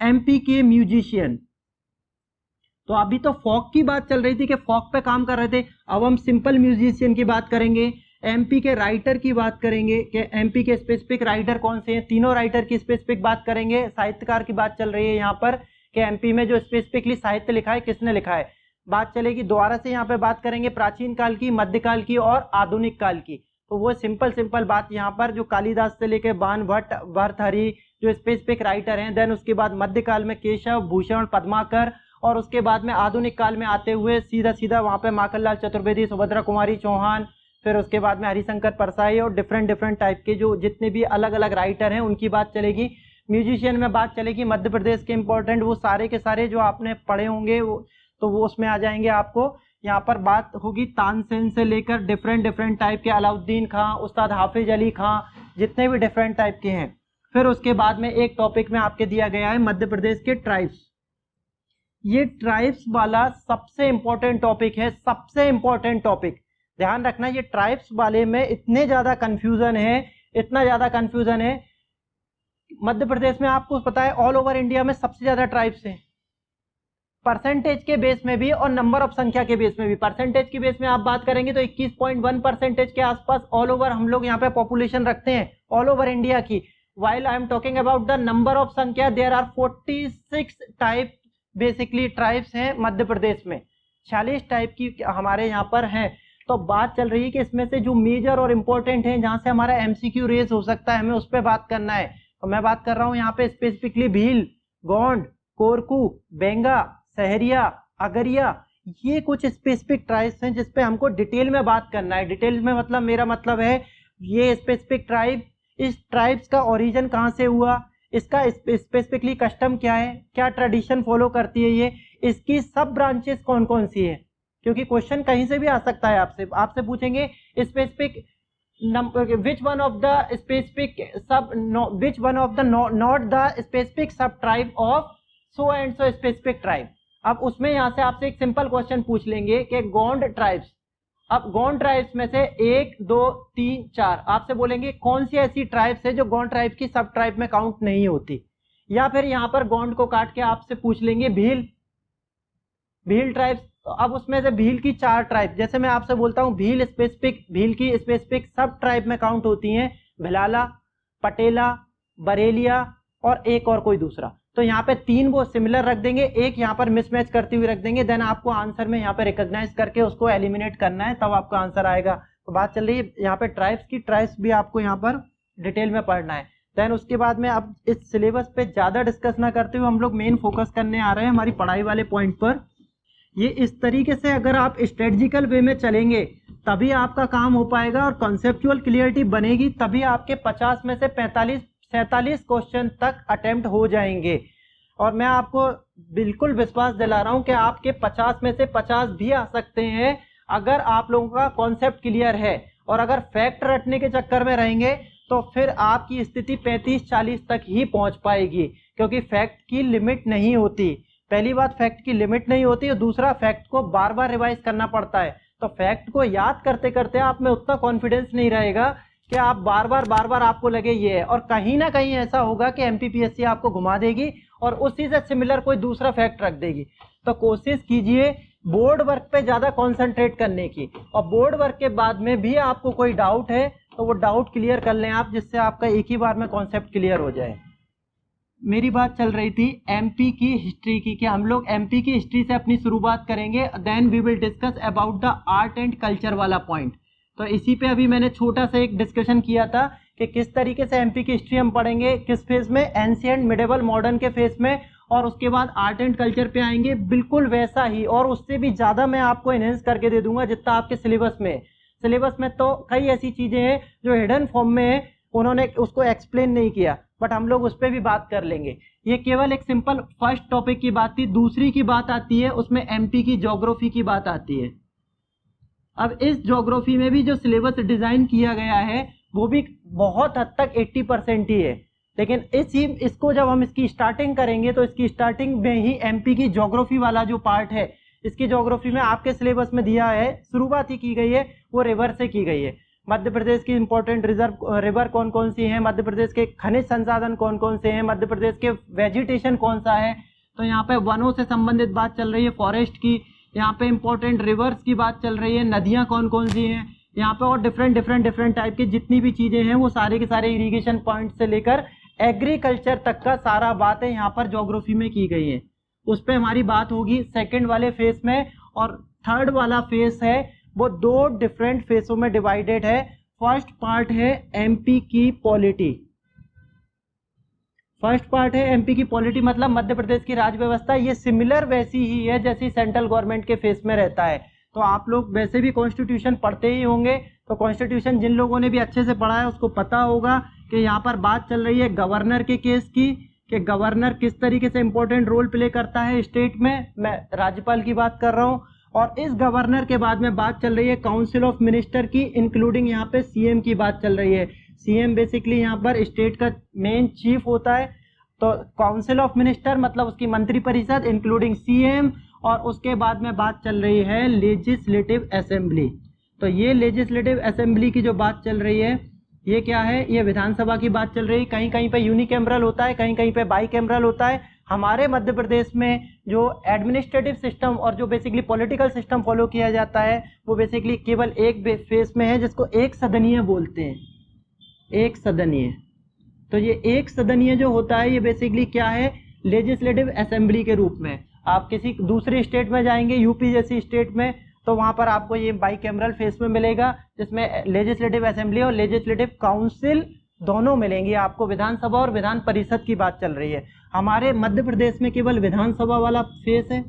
A: एमपी के म्यूजिशियन। तो अभी तो फोक की बात चल रही थी कि फोक पे काम कर रहे थे, अब हम सिंपल म्यूजिशियन की बात करेंगे। एमपी के राइटर की बात करेंगे कि एमपी के स्पेसिफिक राइटर कौन से हैं, तीनों राइटर की स्पेसिफिक बात करेंगे। साहित्यकार की बात चल रही है यहाँ पर कि एमपी में जो स्पेसिफिकली साहित्य लिखा है किसने लिखा है, बात चलेगी। दोबारा से यहाँ पे बात करेंगे प्राचीन काल की, मध्यकाल की और आधुनिक काल की। तो वो सिंपल बात यहाँ पर जो कालिदास से लेके बाण भट्ट, भर्तहरि जो स्पेसिफिक राइटर हैं, देन उसके बाद मध्यकाल में केशव, भूषण, पद्माकर, और उसके बाद में आधुनिक काल में आते हुए सीधा वहाँ पे माखनलाल चतुर्वेदी, सुभद्रा कुमारी चौहान, फिर उसके बाद में हरिशंकर परसाई और डिफरेंट टाइप के जो जितने भी अलग अलग राइटर हैं उनकी बात चलेगी। म्यूजिशियन में बात चलेगी मध्य प्रदेश के इंपॉर्टेंट वो सारे के सारे जो आपने पढ़े होंगे तो वो उसमें आ जाएंगे। आपको यहाँ पर बात होगी तानसेन से लेकर डिफरेंट टाइप के, अलाउद्दीन खां, उस्ताद हाफिज अली खां, जितने भी डिफरेंट टाइप के हैं। फिर उसके बाद में एक टॉपिक में आपके दिया गया है मध्य प्रदेश के ट्राइब्स। ये ट्राइब्स वाला सबसे इंपॉर्टेंट टॉपिक है, सबसे इंपॉर्टेंट टॉपिक। ध्यान रखना ये ट्राइब्स वाले में इतने ज्यादा कंफ्यूजन है, इतना ज्यादा कंफ्यूजन है। मध्य प्रदेश में आपको पता है ऑल ओवर इंडिया में सबसे ज्यादा ट्राइब्स हैं, परसेंटेज के बेस में भी और नंबर ऑफ संख्या के बेस में भी। परसेंटेज की बेस में आप बात करेंगे तो 21.1% के आसपास ऑल ओवर हम लोग यहाँ पे पॉपुलेशन रखते हैं ऑल ओवर इंडिया की। While I am talking about the number of संख्या, there are 46 type basically tribes हैं मध्य प्रदेश में, 46 टाइप की हमारे यहाँ पर हैं। तो बात चल रही है कि इसमें से जो मेजर और इम्पोर्टेंट है, जहाँ से हमारा एमसीक्यू रेज हो सकता है, हमें उस पर बात करना है। तो मैं बात कर रहा हूँ यहाँ पे स्पेसिफिकली भील, गोंड, कोरकू, बेंगा, सहरिया, अगरिया, ये कुछ स्पेसिफिक ट्राइब्स हैं जिसपे हमको डिटेल में बात करना है। डिटेल में मतलब मेरा मतलब है ये स्पेसिफिक ट्राइब, इस ट्राइब्स का ओरिजिन कहाँ से हुआ, इसका स्पेसिफिकली कस्टम क्या है, क्या ट्रेडिशन फॉलो करती है ये, इसकी सब ब्रांचेस कौन कौन सी है, क्योंकि क्वेश्चन कहीं से भी आ सकता है। आपसे पूछेंगे specific which one of the specific sub no, which one of the not the specific sub tribe of so and so specific tribe। अब उसमें यहाँ से आपसे एक सिंपल क्वेश्चन पूछ लेंगे कि गोंड ट्राइब्स, अब गोंड ट्राइब्स में से 1 2 3 4 आपसे बोलेंगे कौन सी ऐसी ट्राइब्स है जो गोंड ट्राइब की सब ट्राइब में काउंट नहीं होती, या फिर यहाँ पर गोंड को काट के आपसे पूछ लेंगे भील ट्राइब्स। तो अब उसमें से भील की 4 ट्राइब, जैसे मैं आपसे बोलता हूँ भील की स्पेसिफिक सब ट्राइब में काउंट होती हैं भिलाला, पटेला, बरेलिया और एक और कोई दूसरा। तो यहाँ पे 3 वो सिमिलर रख देंगे, एक यहाँ पर मिसमैच करती हुई रख देंगे, देन आपको आंसर में यहाँ पे रिकॉग्नाइज करके उसको एलिमिनेट करना है, तब आपका आंसर आएगा। तो बात चल रही है यहाँ पे ट्राइब्स भी आपको यहाँ पर डिटेल में पढ़ना है। देन उसके बाद में अब इस सिलेबस पे ज्यादा डिस्कस ना करते हुए हम लोग मेन फोकस करने आ रहे हैं हमारी पढ़ाई वाले पॉइंट पर। ये इस तरीके से अगर आप स्ट्रेटजिकल वे में चलेंगे तभी आपका काम हो पाएगा और कॉन्सेप्चुअल क्लियरिटी बनेगी, तभी आपके 50 में से 45-47 क्वेश्चन तक अटेम्प्ट हो जाएंगे। और मैं आपको बिल्कुल विश्वास दिला रहा हूं कि आपके 50 में से 50 भी आ सकते हैं अगर आप लोगों का कॉन्सेप्ट क्लियर है। और अगर फैक्ट रटने के चक्कर में रहेंगे तो फिर आपकी स्थिति 35-40 तक ही पहुंच पाएगी, क्योंकि फैक्ट की लिमिट नहीं होती। पहली बात फैक्ट की लिमिट नहीं होती, और दूसरा फैक्ट को बार बार रिवाइज करना पड़ता है। तो फैक्ट को याद करते करते आप में उतना कॉन्फिडेंस नहीं रहेगा कि आप बार बार आपको लगे ये है, और कहीं ना कहीं ऐसा होगा कि एमपीपीएससी आपको घुमा देगी और उसी से सिमिलर कोई दूसरा फैक्ट रख देगी। तो कोशिश कीजिए बोर्ड वर्क पे ज्यादा कॉन्सेंट्रेट करने की, और बोर्ड वर्क के बाद में भी आपको कोई डाउट है तो वो डाउट क्लियर कर लें आप, जिससे आपका एक ही बार में कॉन्सेप्ट क्लियर हो जाए। मेरी बात चल रही थी एमपी की हिस्ट्री की, कि हम लोग एमपी की हिस्ट्री से अपनी शुरुआत करेंगे, then we will discuss about the art and culture वाला पॉइंट। तो इसी पे अभी मैंने छोटा सा एक डिस्कशन किया था कि किस तरीके से एमपी की हिस्ट्री हम पढ़ेंगे, किस फेज में, एंशिएंट, मिडिवल, मॉडर्न के फेज में, और उसके बाद आर्ट एंड कल्चर पे आएंगे। बिल्कुल वैसा ही और उससे भी ज्यादा मैं आपको एनहेंस करके दे दूंगा जितना आपके सिलेबस में है। सिलेबस में तो कई ऐसी चीजें हैं जो हिडन फॉर्म में है, उन्होंने उसको एक्सप्लेन नहीं किया, बट हम लोग उस पर भी बात कर लेंगे। ये केवल एक सिंपल फर्स्ट टॉपिक की बात थी। दूसरी की बात आती है उसमें एमपी की ज्योग्राफी की बात आती है। अब इस ज्योग्राफी में भी जो सिलेबस डिजाइन किया गया है वो भी बहुत हद तक 80% ही है, लेकिन इसको जब हम इसकी स्टार्टिंग करेंगे तो इसकी स्टार्टिंग में ही एमपी की ज्योग्राफी वाला जो पार्ट है, इसकी ज्योग्राफी में आपके सिलेबस में दिया है, शुरुआत ही की गई है वो रिवर से की गई है। मध्य प्रदेश की इंपॉर्टेंट रिवर कौन कौन सी हैं, मध्य प्रदेश के खनिज संसाधन कौन कौन से हैं, मध्य प्रदेश के वेजिटेशन कौन सा है। तो यहाँ पे वनों से संबंधित बात चल रही है, फॉरेस्ट की, यहाँ पे इंपॉर्टेंट रिवर्स की बात चल रही है, नदियाँ कौन कौन सी हैं यहाँ पे, और डिफरेंट टाइप की जितनी भी चीजें हैं वो सारे के सारे इरिगेशन पॉइंट से लेकर एग्रीकल्चर तक का सारा बात है यहाँ पर ज्योग्राफी में की गई है। उस पर हमारी बात होगी सेकेंड वाले फेज में, और थर्ड वाला फेज है वो 2 डिफरेंट फेसों में डिवाइडेड है। फर्स्ट पार्ट है एमपी की पॉलिटी, मतलब मध्य प्रदेश की राज्य व्यवस्था। ये सिमिलर वैसी ही है जैसी सेंट्रल गवर्नमेंट के फेस में रहता है। तो आप लोग वैसे भी कॉन्स्टिट्यूशन पढ़ते ही होंगे, तो कॉन्स्टिट्यूशन जिन लोगों ने भी अच्छे से पढ़ा है उसको पता होगा कि यहाँ पर बात चल रही है गवर्नर के केस की, कि गवर्नर किस तरीके से इंपॉर्टेंट रोल प्ले करता है स्टेट में। मैं राज्यपाल की बात कर रहा हूँ। और इस गवर्नर के बाद में बात चल रही है काउंसिल ऑफ मिनिस्टर की, इंक्लूडिंग यहाँ पे सीएम की बात चल रही है। सीएम बेसिकली यहाँ पर स्टेट का मेन चीफ होता है। तो काउंसिल ऑफ मिनिस्टर मतलब उसकी मंत्रिपरिषद इंक्लूडिंग सीएम, और उसके बाद में बात चल रही है लेजिस्लेटिव असेंबली। तो ये लेजिस्लेटिव असेंबली की जो बात चल रही है ये क्या है, ये विधानसभा की बात चल रही है। कहीं कहीं पे यूनिकैमरल होता है, कहीं कहीं पे बाईकैमरल होता है। हमारे मध्य प्रदेश में जो एडमिनिस्ट्रेटिव सिस्टम और जो बेसिकली पॉलिटिकल सिस्टम फॉलो किया जाता है वो बेसिकली केवल एक फेस में है, जिसको एक सदनीय बोलते हैं, एक सदनीय। तो ये एक सदनीय जो होता है ये बेसिकली क्या है, लेजिस्लेटिव असेंबली के रूप में। आप किसी दूसरी स्टेट में जाएंगे, यूपी जैसी स्टेट में, तो वहां पर आपको ये बाइकैमरल फेस में मिलेगा, जिसमें लेजिस्लेटिव असेंबली और लेजिस्लेटिव काउंसिल दोनों मिलेंगी आपको। विधानसभा और विधान परिषद की बात चल रही है। हमारे मध्य प्रदेश में केवल विधानसभा वाला फेस है।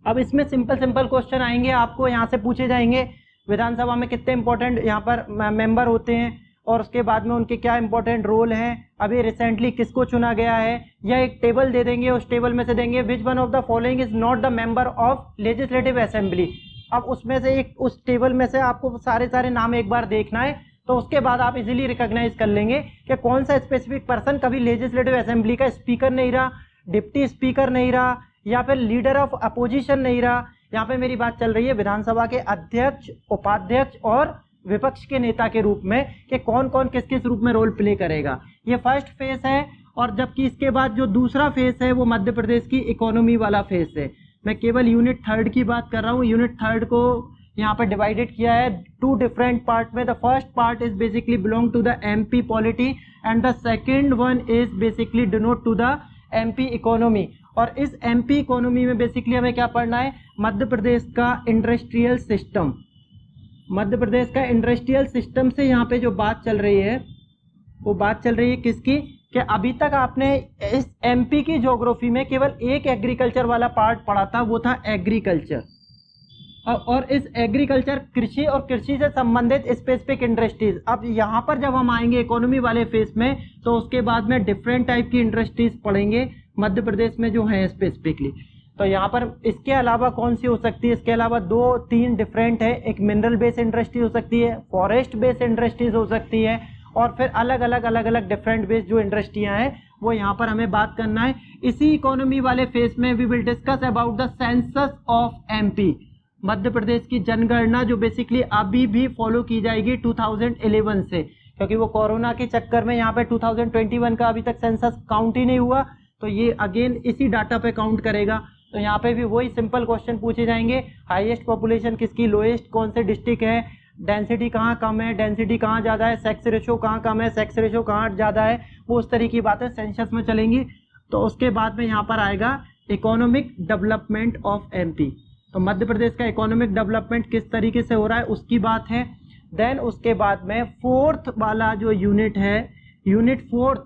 A: अब इसमें सिंपल सिंपल क्वेश्चन आएंगे, आपको यहाँ से पूछे जाएंगे विधानसभा में कितने इंपॉर्टेंट यहाँ पर मेंबर होते हैं और उसके बाद में उनके क्या इंपॉर्टेंट रोल हैं, अभी रिसेंटली किसको चुना गया है, या एक टेबल दे देंगे, उस टेबल में से देंगे विच one of the following is not the member of legislative assembly. अब उसमें से एक, उस टेबल में से आपको सारे नाम एक बार देखना है, तो उसके बाद आप इजीली रिकॉग्नाइज कर लेंगे कि कौन सा स्पेसिफिक पर्सन कभी लेजिस्लेटिव असेंबली का स्पीकर नहीं रहा, डिप्टी स्पीकर नहीं रहा, या फिर लीडर ऑफ अपोजिशन नहीं रहा। यहाँ पे मेरी बात चल रही है विधानसभा के अध्यक्ष, उपाध्यक्ष और विपक्ष के नेता के रूप में, कि कौन कौन किस किस रूप में रोल प्ले करेगा। ये फर्स्ट फेज है। और जबकि इसके बाद जो दूसरा फेज है वो मध्य प्रदेश की इकोनॉमी वाला फेज है। मैं केवल यूनिट थर्ड की बात कर रहा हूँ। यूनिट थर्ड को यहाँ पर डिवाइडेड किया है टू डिफरेंट पार्ट में। The first part is basically belong to the MP polity and the second one is basically denote to the MP economy. और इस एमपी इकोनॉमी में बेसिकली हमें क्या पढ़ना है, मध्य प्रदेश का इंडस्ट्रियल सिस्टम। मध्य प्रदेश का इंडस्ट्रियल सिस्टम से यहाँ पे जो बात चल रही है वो बात चल रही है किसकी, कि अभी तक आपने इस एमपी की ज्योग्राफी में केवल एक एग्रीकल्चर वाला पार्ट पढ़ा था, वो था एग्रीकल्चर। और इस एग्रीकल्चर कृषि और कृषि से संबंधित स्पेसिफिक इंडस्ट्रीज। अब यहाँ पर जब हम आएंगे इकोनॉमी वाले फेज में, तो उसके बाद में डिफरेंट टाइप की इंडस्ट्रीज पढ़ेंगे मध्य प्रदेश में जो है स्पेसिफिकली। तो यहाँ पर इसके अलावा कौन सी हो सकती है, इसके अलावा 2-3 डिफरेंट है। एक मिनरल बेस्ड इंडस्ट्री हो सकती है, फॉरेस्ट बेस्ड इंडस्ट्रीज हो सकती है, और फिर अलग अलग डिफरेंट बेस्ड जो इंडस्ट्रियाँ हैं वो यहाँ पर हमें बात करना है। इसी इकोनॉमी वाले फेज में we will discuss about the census of MP. Madhya Pradesh की जनगणना जो बेसिकली अभी भी फॉलो की जाएगी 2011 से, क्योंकि वो कोरोना के चक्कर में यहाँ पे 2021 का अभी तक सेंसस काउंट ही नहीं हुआ, तो ये अगेन इसी डाटा पे काउंट करेगा। तो यहाँ पे भी वही सिंपल क्वेश्चन पूछे जाएंगे, हाईएस्ट पॉपुलेशन किसकी, लोएस्ट कौन से डिस्ट्रिक्ट है, डेंसिटी कहाँ कम है, डेंसिटी कहाँ ज़्यादा है, सेक्स रेशो कहाँ कम है, सेक्स रेशो कहाँ ज़्यादा है, वो उस तरीके की बातें सेंसस में चलेंगी। तो उसके बाद में यहाँ पर आएगा इकोनॉमिक डेवलपमेंट ऑफ एमपी। तो मध्य प्रदेश का इकोनॉमिक डेवलपमेंट किस तरीके से हो रहा है उसकी बात है। देन उसके बाद में फोर्थ वाला जो यूनिट है, यूनिट फोर्थ,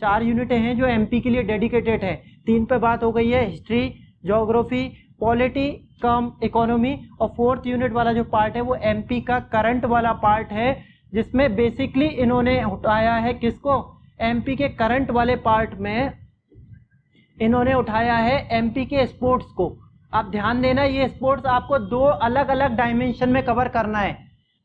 A: 4 यूनिटें हैं जो एमपी के लिए डेडिकेटेड है। 3 पे बात हो गई है, हिस्ट्री, ज्योग्राफी, पॉलिटी कम इकोनॉमी, और फोर्थ यूनिट वाला जो पार्ट है वो एमपी का करंट वाला पार्ट है, जिसमें बेसिकली इन्होंने उठाया है किसको, एमपी के करंट वाले पार्ट में इन्होंने उठाया है एमपी के स्पोर्ट्स को। आप ध्यान देना, ये स्पोर्ट्स आपको 2 अलग अलग डायमेंशन में कवर करना है।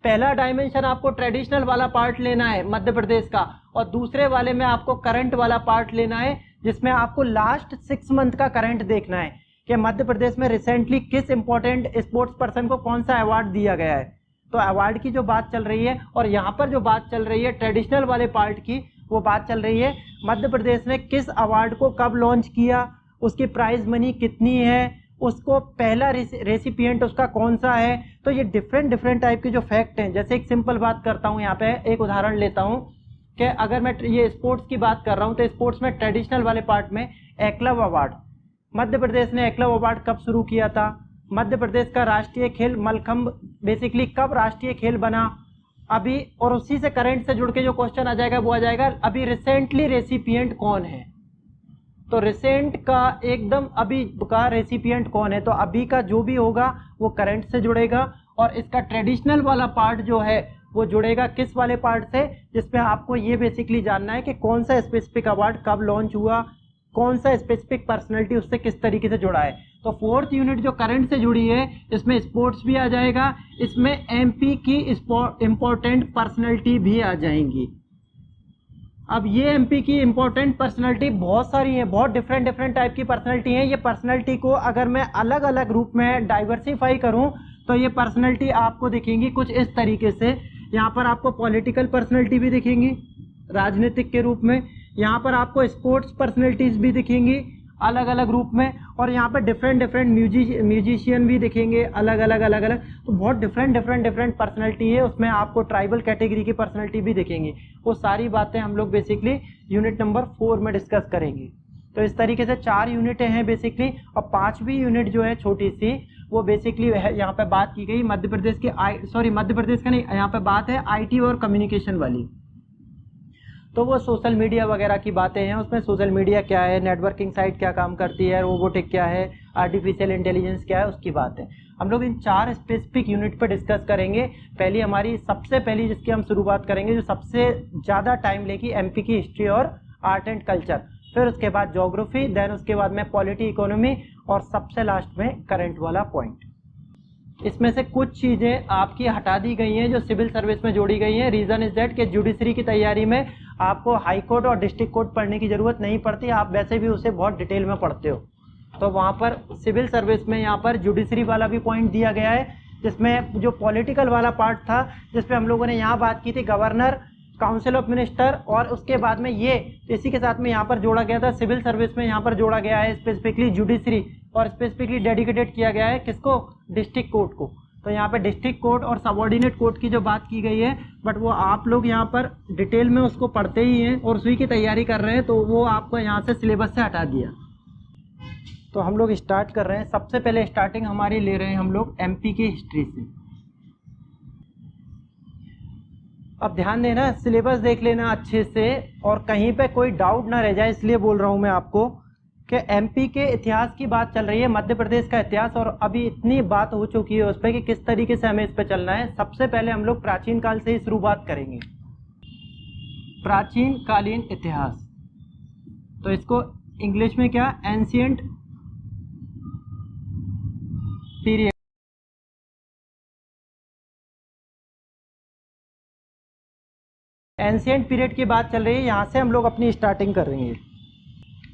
A: पहला डायमेंशन आपको ट्रेडिशनल वाला पार्ट लेना है मध्य प्रदेश का, और दूसरे वाले में आपको करंट वाला पार्ट लेना है, जिसमें आपको लास्ट 6 मंथ का करंट देखना है कि मध्य प्रदेश में रिसेंटली किस इंपॉर्टेंट स्पोर्ट्स पर्सन को कौन सा अवार्ड दिया गया है। तो अवार्ड की जो बात चल रही है, और यहाँ पर जो बात चल रही है ट्रेडिशनल वाले पार्ट की, वो बात चल रही है मध्य प्रदेश ने किस अवार्ड को कब लॉन्च किया, उसकी प्राइज मनी कितनी है, उसको पहला रेसिपिएंट उसका कौन सा है। तो ये डिफरेंट टाइप के जो फैक्ट हैं, जैसे एक सिंपल बात करता हूँ, यहाँ पे एक उदाहरण लेता हूँ कि अगर मैं ये स्पोर्ट्स की बात कर रहा हूँ, तो स्पोर्ट्स में ट्रेडिशनल वाले पार्ट में एकलव्य अवार्ड, मध्य प्रदेश ने एकलव्य अवार्ड कब शुरू किया था, मध्य प्रदेश का राष्ट्रीय खेल मलखंभ बेसिकली कब राष्ट्रीय खेल बना अभी, और उसी से करंट से जुड़ के जो क्वेश्चन आ जाएगा वो आ जाएगा अभी रिसेंटली रेसिपिएंट कौन है। तो रिसेंट का एकदम अभी का रेसिपिएंट कौन है, तो अभी का जो भी होगा वो करंट से जुड़ेगा, और इसका ट्रेडिशनल वाला पार्ट जो है वो जुड़ेगा किस वाले पार्ट से, जिसमें आपको ये बेसिकली जानना है कि कौन सा स्पेसिफिक अवार्ड कब लॉन्च हुआ, कौन सा स्पेसिफिक पर्सनैलिटी उससे किस तरीके से जुड़ा है। तो फोर्थ यूनिट जो करंट से जुड़ी है, इसमें स्पोर्ट्स भी आ जाएगा, इसमें एमपी की इंपॉर्टेंट पर्सनैलिटी भी आ जाएंगी। अब ये एमपी की इंपॉर्टेंट पर्सनैलिटी बहुत सारी हैं, बहुत डिफरेंट टाइप की पर्सनैलिटी हैं। ये पर्सनैलिटी को अगर मैं अलग अलग रूप में डाइवर्सिफाई करूं, तो ये पर्सनैलिटी आपको दिखेंगी कुछ इस तरीके से। यहाँ पर आपको पॉलिटिकल पर्सनैलिटी भी दिखेंगी राजनीतिक के रूप में, यहाँ पर आपको स्पोर्ट्स पर्सनैलिटीज भी दिखेंगी अलग अलग रूप में, और यहाँ पर डिफरेंट म्यूजिशियन भी दिखेंगे अलग अलग। तो बहुत डिफरेंट पर्सनैलिटी है। उसमें आपको ट्राइबल कैटेगरी की पर्सनैलिटी भी दिखेंगी। वो सारी बातें हम लोग बेसिकली यूनिट नंबर 4 में डिस्कस करेंगे। तो इस तरीके से 4 यूनिटें हैं बेसिकली, और 5वीं यूनिट जो है छोटी सी वो बेसिकली यहाँ पे बात की गई मध्य प्रदेश की मध्य प्रदेश का नहीं, यहाँ पे बात है IT और कम्युनिकेशन वाली। तो वो सोशल मीडिया वगैरह की बातें हैं, उसमें सोशल मीडिया क्या है, नेटवर्किंग साइट क्या काम करती है, रोबोटिक क्या है, आर्टिफिशियल इंटेलिजेंस क्या है, उसकी बात है। हम लोग इन 4 स्पेसिफिक यूनिट पर डिस्कस करेंगे। पहली हमारी सबसे पहली जिसकी हम शुरुआत करेंगे, जो सबसे ज़्यादा टाइम लेगी, MP की हिस्ट्री और आर्ट एंड कल्चर, फिर उसके बाद ज्योग्राफी, देन उसके बाद में पॉलिटी इकोनॉमी, और सबसे लास्ट में करंट वाला पॉइंट। इसमें से कुछ चीज़ें आपकी हटा दी गई हैं जो सिविल सर्विस में जोड़ी गई हैं। रीज़न इज दैट कि जुडिशरी की तैयारी में आपको हाई कोर्ट और डिस्ट्रिक्ट कोर्ट पढ़ने की ज़रूरत नहीं पड़ती, आप वैसे भी उसे बहुत डिटेल में पढ़ते हो। तो वहाँ पर सिविल सर्विस में यहाँ पर जुडिशरी वाला भी पॉइंट दिया गया है, जिसमें जो पॉलिटिकल वाला पार्ट था, जिसपे हम लोगों ने यहाँ बात की थी गवर्नर, काउंसिल ऑफ मिनिस्टर, और उसके बाद में ये इसी के साथ में यहाँ पर जोड़ा गया था सिविल सर्विस में, यहाँ पर जोड़ा गया है स्पेसिफिकली जुडिशरी, और स्पेसिफिकली डेडिकेटेड किया गया है किसको, डिस्ट्रिक्ट कोर्ट को। तो यहाँ पे डिस्ट्रिक्ट कोर्ट और सबऑर्डिनेट कोर्ट की जो बात की गई है, बट वो आप लोग यहाँ पर डिटेल में उसको पढ़ते ही हैं और उसी की तैयारी कर रहे हैं, तो वो आपको यहाँ से सिलेबस से हटा दिया। तो हम लोग स्टार्ट कर रहे हैं। सबसे पहले स्टार्टिंग हमारी ले रहे हैं हम लोग MP की हिस्ट्री से। अब ध्यान देना, सिलेबस देख लेना अच्छे से और कहीं पे कोई डाउट ना रह जाए, इसलिए बोल रहा हूँ मैं आपको कि MP के इतिहास की बात चल रही है, मध्य प्रदेश का इतिहास, और अभी इतनी बात हो चुकी है उस पर कि किस तरीके से हमें इस पर चलना है। सबसे पहले हम लोग प्राचीन काल से ही शुरुआत करेंगे, प्राचीन कालीन इतिहास। तो इसको इंग्लिश में क्या, एंशिएंट पीरियड। एंशिएंट पीरियड की बात चल रही है, यहाँ से हम लोग अपनी स्टार्टिंग करेंगे।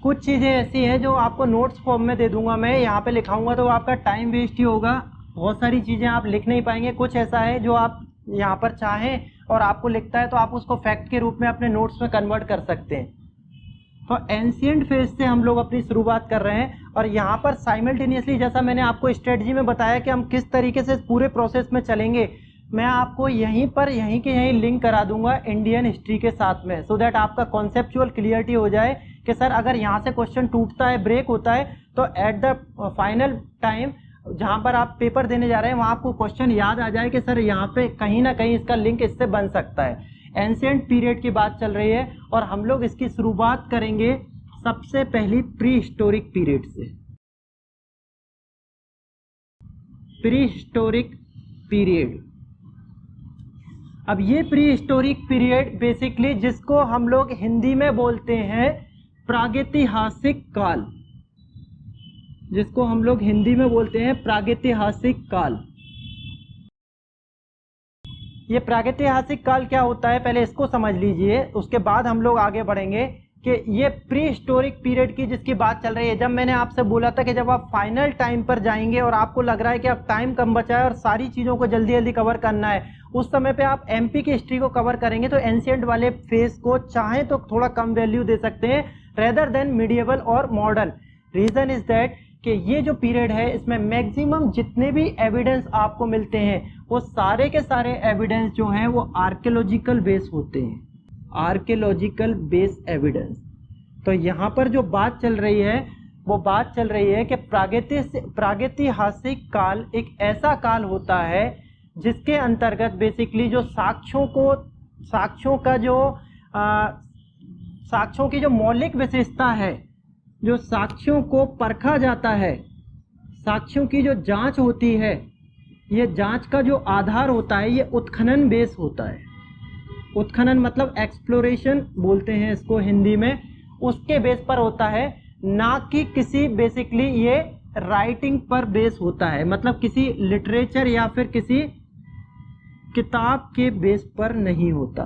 A: कुछ चीज़ें ऐसी हैं जो आपको नोट्स फॉर्म में दे दूंगा मैं, यहाँ पे लिखाऊंगा तो आपका टाइम वेस्ट ही होगा, बहुत सारी चीज़ें आप लिख नहीं पाएंगे। कुछ ऐसा है जो आप यहाँ पर चाहें और आपको लिखता है तो आप उसको फैक्ट के रूप में अपने नोट्स में कन्वर्ट कर सकते हैं। तो एंशिएंट फेज से हम लोग अपनी शुरुआत कर रहे हैं, और यहाँ पर साइमल्टेनियसली जैसा मैंने आपको स्ट्रेटजी में बताया कि हम किस तरीके से पूरे प्रोसेस में चलेंगे, मैं आपको यहीं के यहीं लिंक करा दूंगा इंडियन हिस्ट्री के साथ में, सो दैट आपका कॉन्सेप्चुअल क्लियरिटी हो जाए कि सर अगर यहाँ से क्वेश्चन टूटता है, ब्रेक होता है, तो एट द फाइनल टाइम जहाँ पर आप पेपर देने जा रहे हैं वहाँ आपको क्वेश्चन याद आ जाए कि सर यहाँ पे कहीं ना कहीं इसका लिंक इससे बन सकता है। एंशिएंट पीरियड की बात चल रही है और हम लोग इसकी शुरुआत करेंगे सबसे पहली प्री हिस्टोरिक पीरियड से। प्री हिस्टोरिक पीरियड, अब ये प्री हिस्टोरिक पीरियड बेसिकली जिसको हम लोग हिंदी में बोलते हैं प्रागैतिहासिक काल, जिसको हम लोग हिंदी में बोलते हैं प्रागैतिहासिक काल। ये प्रागैतिहासिक काल क्या होता है पहले इसको समझ लीजिए, उसके बाद हम लोग आगे बढ़ेंगे कि ये प्री हिस्टोरिक पीरियड की जिसकी बात चल रही है। जब मैंने आपसे बोला था कि जब आप फाइनल टाइम पर जाएंगे और आपको लग रहा है कि अब टाइम कम बचा है और सारी चीज़ों को जल्दी जल्दी कवर करना है, उस समय पे आप MP की हिस्ट्री को कवर करेंगे तो एंशिएंट वाले फेज को चाहें तो थोड़ा कम वैल्यू दे सकते हैं रेदर देन मिडिएवल और मॉडर्न। रीज़न इज दैट कि ये जो पीरियड है इसमें मैक्सिमम जितने भी एविडेंस आपको मिलते हैं वो सारे के सारे एविडेंस जो हैं वो आर्कियोलॉजिकल बेस होते हैं, आर्कियोलॉजिकल बेस एविडेंस। तो यहाँ पर जो बात चल रही है वो बात चल रही है कि प्रागैतिहासिक काल एक ऐसा काल होता है जिसके अंतर्गत बेसिकली जो साक्ष्यों की जो मौलिक विशेषता है, जो साक्ष्यों को परखा जाता है, साक्ष्यों की जो जांच होती है, ये जांच का जो आधार होता है ये उत्खनन बेस होता है। उत्खनन मतलब एक्सप्लोरेशन बोलते हैं इसको हिंदी में, उसके बेस पर होता है, ना कि किसी बेसिकली ये राइटिंग पर बेस होता है, मतलब किसी लिटरेचर या फिर किसी किताब के बेस पर नहीं होता,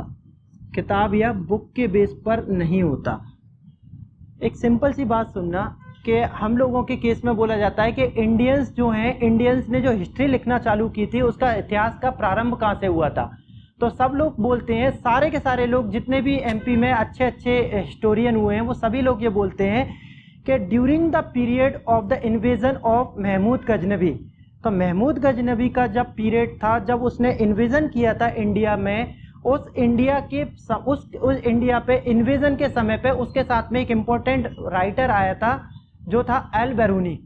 A: किताब या बुक के बेस पर नहीं होता। एक सिंपल सी बात सुनना कि हम लोगों के केस में बोला जाता है कि इंडियंस जो हैं, इंडियंस ने जो हिस्ट्री लिखना चालू की थी उसका इतिहास का प्रारंभ कहाँ से हुआ था। तो सब लोग बोलते हैं, सारे के सारे लोग जितने भी MP में अच्छे अच्छे हिस्टोरियन हुए हैं वो सभी लोग ये बोलते हैं कि during the period of the invasion of Mahmud Ghaznavi. तो महमूद गजनबी का जब पीरियड था, जब उसने इन्वेजन किया था इंडिया में, उस इंडिया की उस इंडिया पे इन्वेजन के समय पे उसके साथ में एक इम्पोर्टेंट राइटर आया था जो था एल बेरूनी,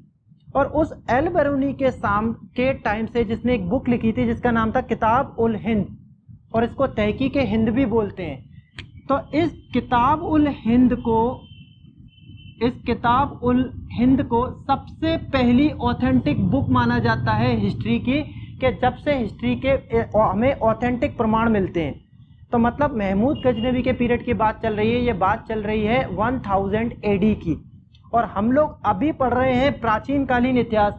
A: और उस एल बेरूनी के टाइम से जिसने एक बुक लिखी थी जिसका नाम था किताब उल हिंद, और इसको तहकीक हिंद भी बोलते हैं। तो इस किताब उल हिंद को सबसे पहली ऑथेंटिक बुक माना जाता है हिस्ट्री की, कि जब से हिस्ट्री के हमें ऑथेंटिक प्रमाण मिलते हैं। तो मतलब महमूद गजनवी के पीरियड की बात चल रही है, ये बात चल रही है 1000 AD की, और हम लोग अभी पढ़ रहे हैं प्राचीन कालीन इतिहास।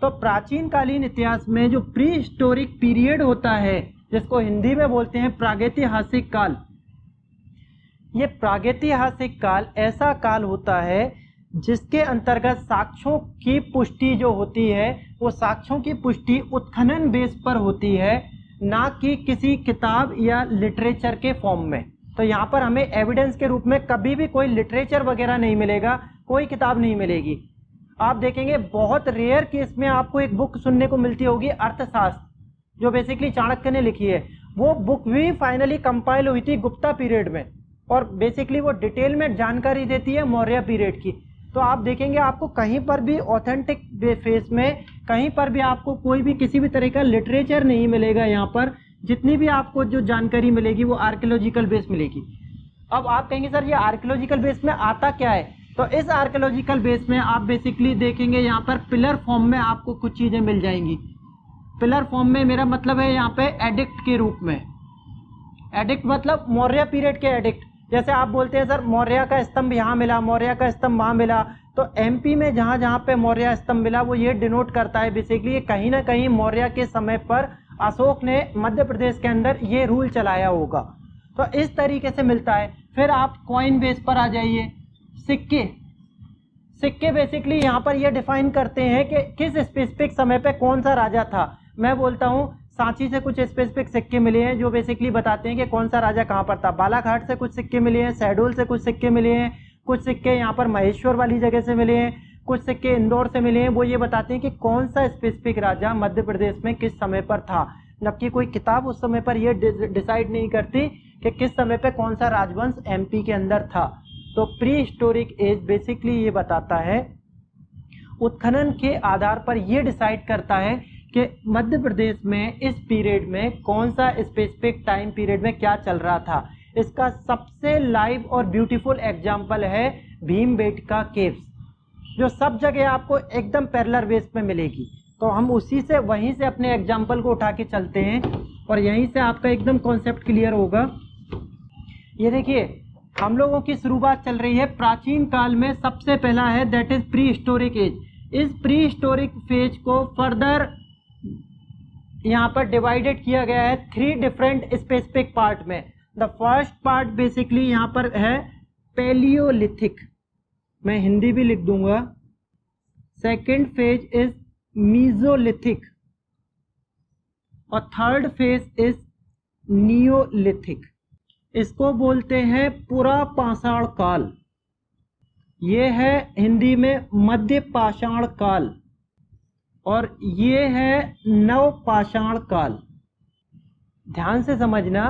A: तो प्राचीन कालीन इतिहास में जो प्री हिस्टोरिक पीरियड होता है जिसको हिंदी में बोलते हैं प्रागैतिहासिक काल, ये प्रागैतिहासिक काल ऐसा काल होता है जिसके अंतर्गत साक्ष्यों की पुष्टि जो होती है वो साक्ष्यों की पुष्टि उत्खनन बेस पर होती है, ना कि किसी किताब या लिटरेचर के फॉर्म में। तो यहाँ पर हमें एविडेंस के रूप में कभी भी कोई लिटरेचर वगैरह नहीं मिलेगा, कोई किताब नहीं मिलेगी। आप देखेंगे बहुत रेयर केस में आपको एक बुक सुनने को मिलती होगी अर्थशास्त्र, जो बेसिकली चाणक्य ने लिखी है। वो बुक भी फाइनली कंपाइल हुई थी गुप्ता पीरियड में, और बेसिकली वो डिटेल में जानकारी देती है मौर्य पीरियड की। तो आप देखेंगे आपको कहीं पर भी ऑथेंटिक फेस में कहीं पर भी आपको कोई भी किसी भी तरह का लिटरेचर नहीं मिलेगा। यहाँ पर जितनी भी आपको जो जानकारी मिलेगी वो आर्कियोलॉजिकल बेस मिलेगी। अब आप कहेंगे सर ये आर्कियोलॉजिकल बेस में आता क्या है, तो इस आर्कियोलॉजिकल बेस में आप बेसिकली देखेंगे यहाँ पर पिलर फॉर्म में आपको कुछ चीज़ें मिल जाएंगी। पिलर फॉर्म में मेरा मतलब है यहाँ पे एडिक्ट के रूप में। एडिक्ट मतलब मौर्य पीरियड के एडिक्ट। जैसे आप बोलते हैं सर मौर्य का स्तंभ यहाँ मिला, मौर्य का स्तंभ वहाँ मिला, तो एमपी में जहाँ जहाँ पे मौर्य स्तंभ मिला वो ये डिनोट करता है बेसिकली कहीं ना कहीं मौर्य के समय पर अशोक ने मध्य प्रदेश के अंदर ये रूल चलाया होगा। तो इस तरीके से मिलता है। फिर आप कॉइन बेस पर आ जाइए, सिक्के। सिक्के बेसिकली यहाँ पर ये डिफाइन करते हैं कि किस स्पेसिफिक समय पे कौन सा राजा था। मैं बोलता हूँ सांची से कुछ स्पेसिफिक सिक्के मिले हैं जो बेसिकली बताते हैं कि कौन सा राजा कहाँ पर था। बालाघाट से कुछ सिक्के मिले हैं, शहडोल से कुछ सिक्के मिले हैं, कुछ सिक्के यहाँ पर महेश्वर वाली जगह से मिले हैं, कुछ सिक्के इंदौर से मिले हैं। वो ये बताते हैं कि कौन सा स्पेसिफिक राजा मध्य प्रदेश में किस समय पर था, जबकि कोई किताब उस समय पर ये डिसाइड नहीं करती कि किस समय पे कौन सा राजवंश एमपी के अंदर था। तो प्री हिस्टोरिक एज बेसिकली ये बताता है, उत्खनन के आधार पर ये डिसाइड करता है कि मध्य प्रदेश में इस पीरियड में कौन सा स्पेसिफिक टाइम पीरियड में क्या चल रहा था। इसका सबसे लाइव और ब्यूटीफुल एग्जाम्पल है भीमबेटका केव्स, जो सब जगह आपको एकदम पैरेलल बेस पे मिलेगी। तो हम उसी से वहीं से अपने एग्जाम्पल को उठा के चलते हैं और यहीं से आपका एकदम कॉन्सेप्ट क्लियर होगा। ये देखिए हम लोगों की शुरुआत चल रही है प्राचीन काल में। सबसे पहला है that is pre historic age. इस प्री हिस्टोरिक फेज को फर्दर यहाँ पर डिवाइडेड किया गया है 3 डिफरेंट स्पेसिफिक पार्ट में। द फर्स्ट पार्ट बेसिकली यहाँ पर है पैलियोलिथिक, मैं हिंदी भी लिख दूंगा। सेकेंड फेज इज मीजोलिथिक और थर्ड फेज इज नियोलिथिक। इसको बोलते हैं पुरा पाषाण काल, ये है हिंदी में मध्य पाषाण काल, और ये है नव पाषाण काल। ध्यान से समझना,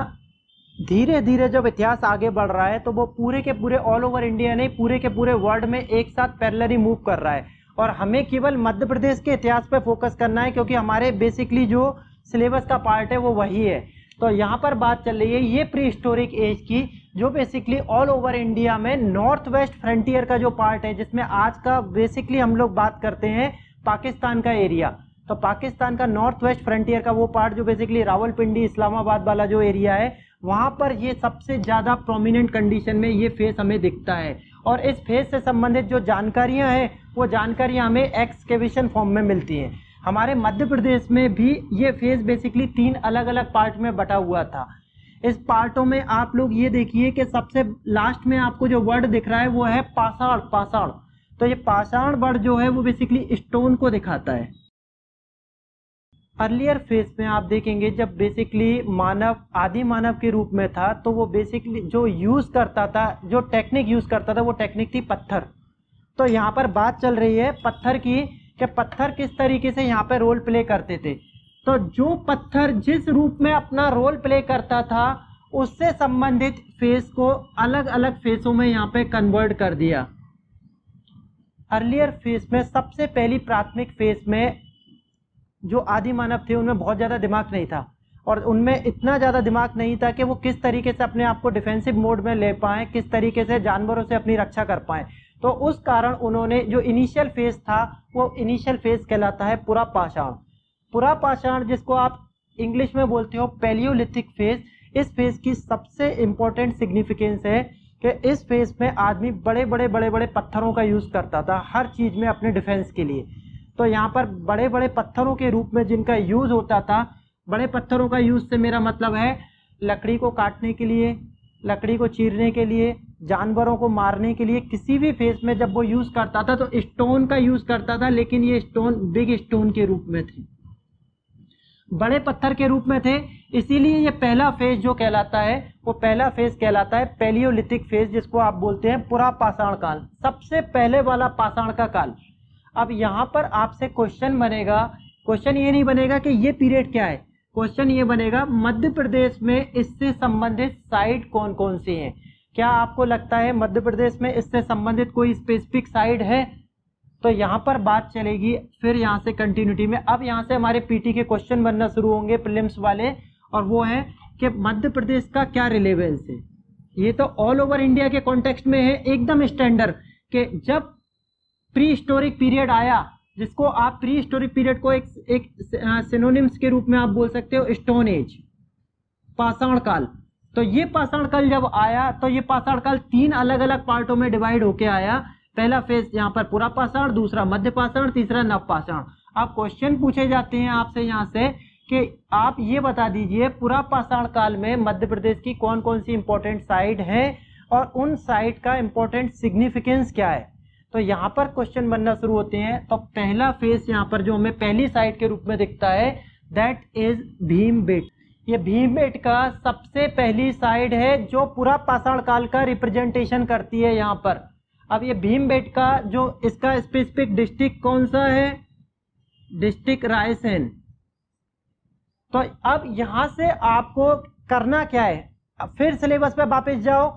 A: धीरे धीरे जब इतिहास आगे बढ़ रहा है तो वो पूरे के पूरे ऑल ओवर इंडिया नहीं, पूरे के पूरे वर्ल्ड में एक साथ पैरेलली मूव कर रहा है। और हमें केवल मध्य प्रदेश के इतिहास पे फोकस करना है क्योंकि हमारे बेसिकली जो सिलेबस का पार्ट है वो वही है। तो यहाँ पर बात चल रही है ये प्री हिस्टोरिक एज की, जो बेसिकली ऑल ओवर इंडिया में नॉर्थ वेस्ट फ्रंटियर का जो पार्ट है, जिसमें आज का बेसिकली हम लोग बात करते हैं पाकिस्तान का एरिया। तो पाकिस्तान का नॉर्थ वेस्ट फ्रंटियर का वो पार्ट जो बेसिकली रावलपिंडी इस्लामाबाद वाला जो एरिया है, वहाँ पर ये सबसे ज़्यादा प्रोमिनेंट कंडीशन में ये फेस हमें दिखता है। और इस फेस से संबंधित जो जानकारियाँ हैं वो जानकारियाँ हमें एक्सकेवेशन फॉर्म में मिलती हैं। हमारे मध्य प्रदेश में भी ये फेस बेसिकली 3 अलग अलग पार्ट में बटा हुआ था। इस पार्टों में आप लोग ये देखिए कि सबसे लास्ट में आपको जो वर्ड दिख रहा है वो है पाषाण। पाषाण, तो ये पाषाण वर्ड जो है वो बेसिकली स्टोन को दिखाता है। अर्लियर फेज में आप देखेंगे जब बेसिकली मानव आदि मानव के रूप में था तो वो बेसिकली जो यूज करता था, जो टेक्निक यूज करता था वो टेक्निक थी पत्थर। तो यहाँ पर बात चल रही है पत्थर की कि पत्थर किस तरीके से यहाँ पे रोल प्ले करते थे। तो जो पत्थर जिस रूप में अपना रोल प्ले करता था उससे संबंधित फेस को अलग अलग फेसों में यहाँ पे कन्वर्ट कर दिया। अर्लियर फेस में, सबसे पहली प्राथमिक फेस में जो आदि मानव थे उनमें बहुत ज़्यादा दिमाग नहीं था, और उनमें इतना ज़्यादा दिमाग नहीं था कि वो किस तरीके से अपने आप को डिफेंसिव मोड में ले पाएँ, किस तरीके से जानवरों से अपनी रक्षा कर पाएँ। तो उस कारण उन्होंने जो इनिशियल फेज था वो इनिशियल फेज कहलाता है पुरापाषाण। पुरापाषाण जिसको आप इंग्लिश में बोलते हो पैलियोलिथिक फेज, इस फेज की सबसे इंपॉर्टेंट सिग्निफिकेंस है कि इस फेज में आदमी बड़े बड़े पत्थरों का यूज करता था हर चीज में अपने डिफेंस के लिए। तो यहाँ पर बड़े बड़े पत्थरों के रूप में जिनका यूज होता था, बड़े पत्थरों का यूज से मेरा मतलब है लकड़ी को काटने के लिए, लकड़ी को चीरने के लिए, जानवरों को मारने के लिए, किसी भी फेज में जब वो यूज करता था तो स्टोन का यूज करता था, लेकिन ये स्टोन बिग स्टोन के रूप में थे, बड़े पत्थर के रूप में थे। इसीलिए ये पहला फेज जो कहलाता है वो पहला फेज कहलाता है पैलियोलिथिक फेज, जिसको आप बोलते हैं पुरापाषाण काल, सबसे पहले वाला पाषाण का काल। अब यहाँ पर आपसे क्वेश्चन बनेगा, क्वेश्चन ये नहीं बनेगा कि ये पीरियड क्या है, क्वेश्चन ये बनेगा मध्य प्रदेश में इससे संबंधित साइट कौन कौन सी हैं। क्या आपको लगता है मध्य प्रदेश में इससे संबंधित कोई स्पेसिफिक साइट है? तो यहाँ पर बात चलेगी फिर यहाँ से कंटिन्यूटी में। अब यहाँ से हमारे पीटी के क्वेश्चन बनना शुरू होंगे प्रीलिम्स वाले, और वो है कि मध्य प्रदेश का क्या रिलेवेंस है। ये तो ऑल ओवर इंडिया के कॉन्टेक्स्ट में है, एकदम स्टैंडर्ड, कि जब प्री हिस्टोरिक पीरियड आया, जिसको आप प्री हिस्टोरिक पीरियड को एक सिनोनिम्स के रूप में आप बोल सकते हो स्टोन एज, पाषाण काल। तो ये पाषाण काल जब आया तो ये पाषाण काल 3 अलग अलग पार्टों में डिवाइड होके आया। पहला फेज यहाँ पर पुरापाषाण, दूसरा मध्य पाषाण, तीसरा नवपाषाण। अब क्वेश्चन पूछे जाते हैं आपसे यहाँ से कि आप ये बता दीजिए पुरापाषाण काल में मध्य प्रदेश की कौन कौन सी इंपॉर्टेंट साइट है और उन साइट का इंपॉर्टेंट सिग्निफिकेंस क्या है। तो यहाँ पर क्वेश्चन बनना शुरू होते हैं। तो पहला फेज यहाँ पर जो हमें पहली साइट के रूप में दिखता है दैट इज भीमबेट। ये भीमबेटका सबसे पहली साइट है जो पुरापाषाण काल का रिप्रेजेंटेशन करती है यहाँ पर। अब ये भीमबेटका जो इसका स्पेसिफिक डिस्ट्रिक्ट कौन सा है, डिस्ट्रिक्ट रायसेन। तो अब यहाँ से आपको करना क्या है, अब फिर सिलेबस पे वापस जाओ,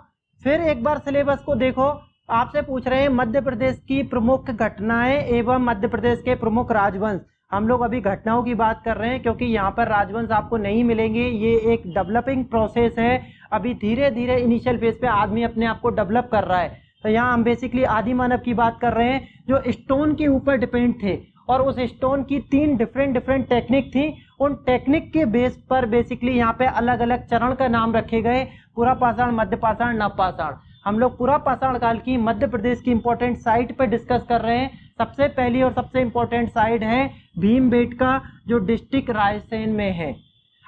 A: फिर एक बार सिलेबस को देखो। आपसे पूछ रहे हैं मध्य प्रदेश की प्रमुख घटनाएं एवं मध्य प्रदेश के प्रमुख राजवंश। हम लोग अभी घटनाओं की बात कर रहे हैं क्योंकि यहाँ पर राजवंश आपको नहीं मिलेंगे, ये एक डेवलपिंग प्रोसेस है। अभी धीरे धीरे इनिशियल फेज पे आदमी अपने आप को डेवलप कर रहा है। तो यहाँ हम बेसिकली आदि मानव की बात कर रहे हैं जो स्टोन के ऊपर डिपेंड थे, और उस स्टोन की 3 डिफरेंट टेक्निक थी। उन टेक्निक के बेस पर बेसिकली यहाँ पे अलग अलग चरण का नाम रखे गए, पुरापाषाण, मध्यपाषाण, नवपाषाण। हम लोग पुरापाषाण काल की मध्य प्रदेश की इंपॉर्टेंट साइट पर डिस्कस कर रहे हैं। सबसे पहली और सबसे इंपॉर्टेंट साइट है भीमबेटका जो डिस्ट्रिक्ट रायसेन में है।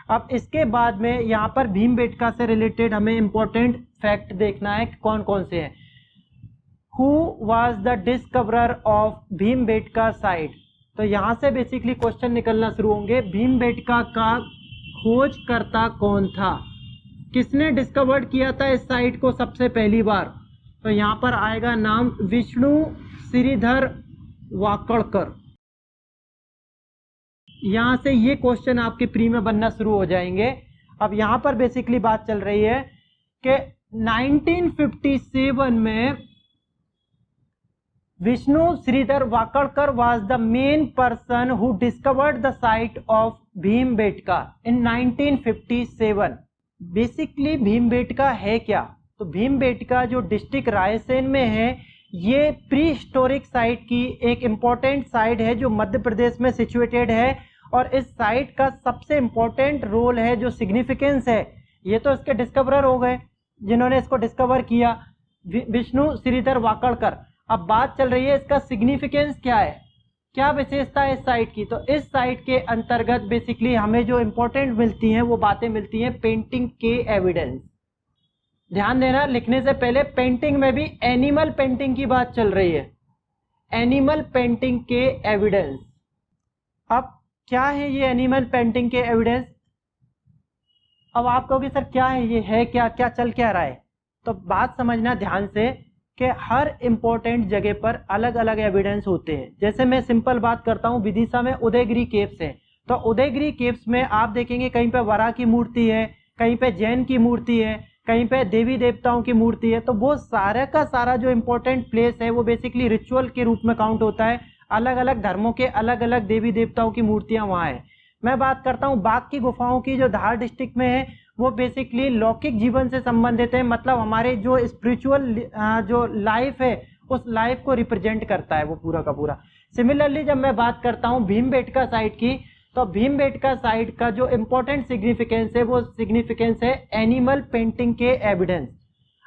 A: अब इसके बाद में यहाँ पर भीमबेटका से रिलेटेड हमें इंपॉर्टेंट फैक्ट देखना है कौन कौन से हैं। Who was the discoverer of Bhimbetka site. तो यहाँ से बेसिकली क्वेश्चन निकलना शुरू होंगे, भीमबेटका का खोजकर्ता कौन था, किसने डिस्कवर्ड किया था इस साइट को सबसे पहली बार। तो यहाँ पर आएगा नाम विष्णु श्रीधर वाकड़कर। यहाँ से ये क्वेश्चन आपके प्री में बनना शुरू हो जाएंगे। अब यहाँ पर बेसिकली बात चल रही है कि 1957 में Vishnu Shridhar Wakankar was the main person who discovered the site of Bhimbetka in 1957। Basically Bhimbetka है क्या, तो भीमबेटका जो डिस्ट्रिक्ट रायसेन में है ये प्री हिस्टोरिक साइट की एक इम्पॉर्टेंट साइट है जो मध्य प्रदेश में सिचुएटेड है। और इस साइट का सबसे इम्पोर्टेंट रोल है, जो सिग्निफिकेंस है, ये तो इसके डिस्कवरर हो गए जिन्होंने इसको डिस्कवर किया, विष्णु श्रीधर वाकड़कर। अब बात चल रही है इसका सिग्निफिकेंस क्या है, क्या विशेषता है इस साइट की। तो इस साइट के अंतर्गत बेसिकली हमें जो इंपॉर्टेंट मिलती हैं वो बातें मिलती हैं पेंटिंग के एविडेंस। ध्यान देना, लिखने से पहले पेंटिंग में भी एनिमल पेंटिंग की बात चल रही है, एनिमल पेंटिंग के एविडेंस। अब क्या है ये एनिमल पेंटिंग के एविडेंस। अब आप कहोगे सर क्या है ये, है क्या, क्या चल क्या रहा है। तो बात समझना ध्यान से कि हर इंपॉर्टेंट जगह पर अलग अलग एविडेंस होते हैं। जैसे मैं सिंपल बात करता हूँ, विदिशा में उदयगिरी केव्स है, तो उदयगिरी केव्स में आप देखेंगे कहीं पर वराह की मूर्ति है, कहीं पे जैन की मूर्ति है, कहीं पे देवी देवताओं की मूर्ति है। तो वो सारा का सारा जो इम्पोर्टेंट प्लेस है वो बेसिकली रिचुअल के रूप में काउंट होता है। अलग अलग धर्मों के अलग अलग देवी देवताओं की मूर्तियां वहाँ है। मैं बात करता हूँ बाघ की गुफाओं की, जो धार डिस्ट्रिक्ट में है, वो बेसिकली लौकिक जीवन से संबंधित है, मतलब हमारे जो स्पिरिचुअल जो लाइफ है उस लाइफ को रिप्रेजेंट करता है वो पूरा का पूरा। सिमिलरली जब मैं बात करता हूँ भीमबेटका साइट की, तो भीमबेटका साइट का जो इंपॉर्टेंट सिग्निफिकेंस है वो सिग्निफिकेंस है एनिमल पेंटिंग के एविडेंस।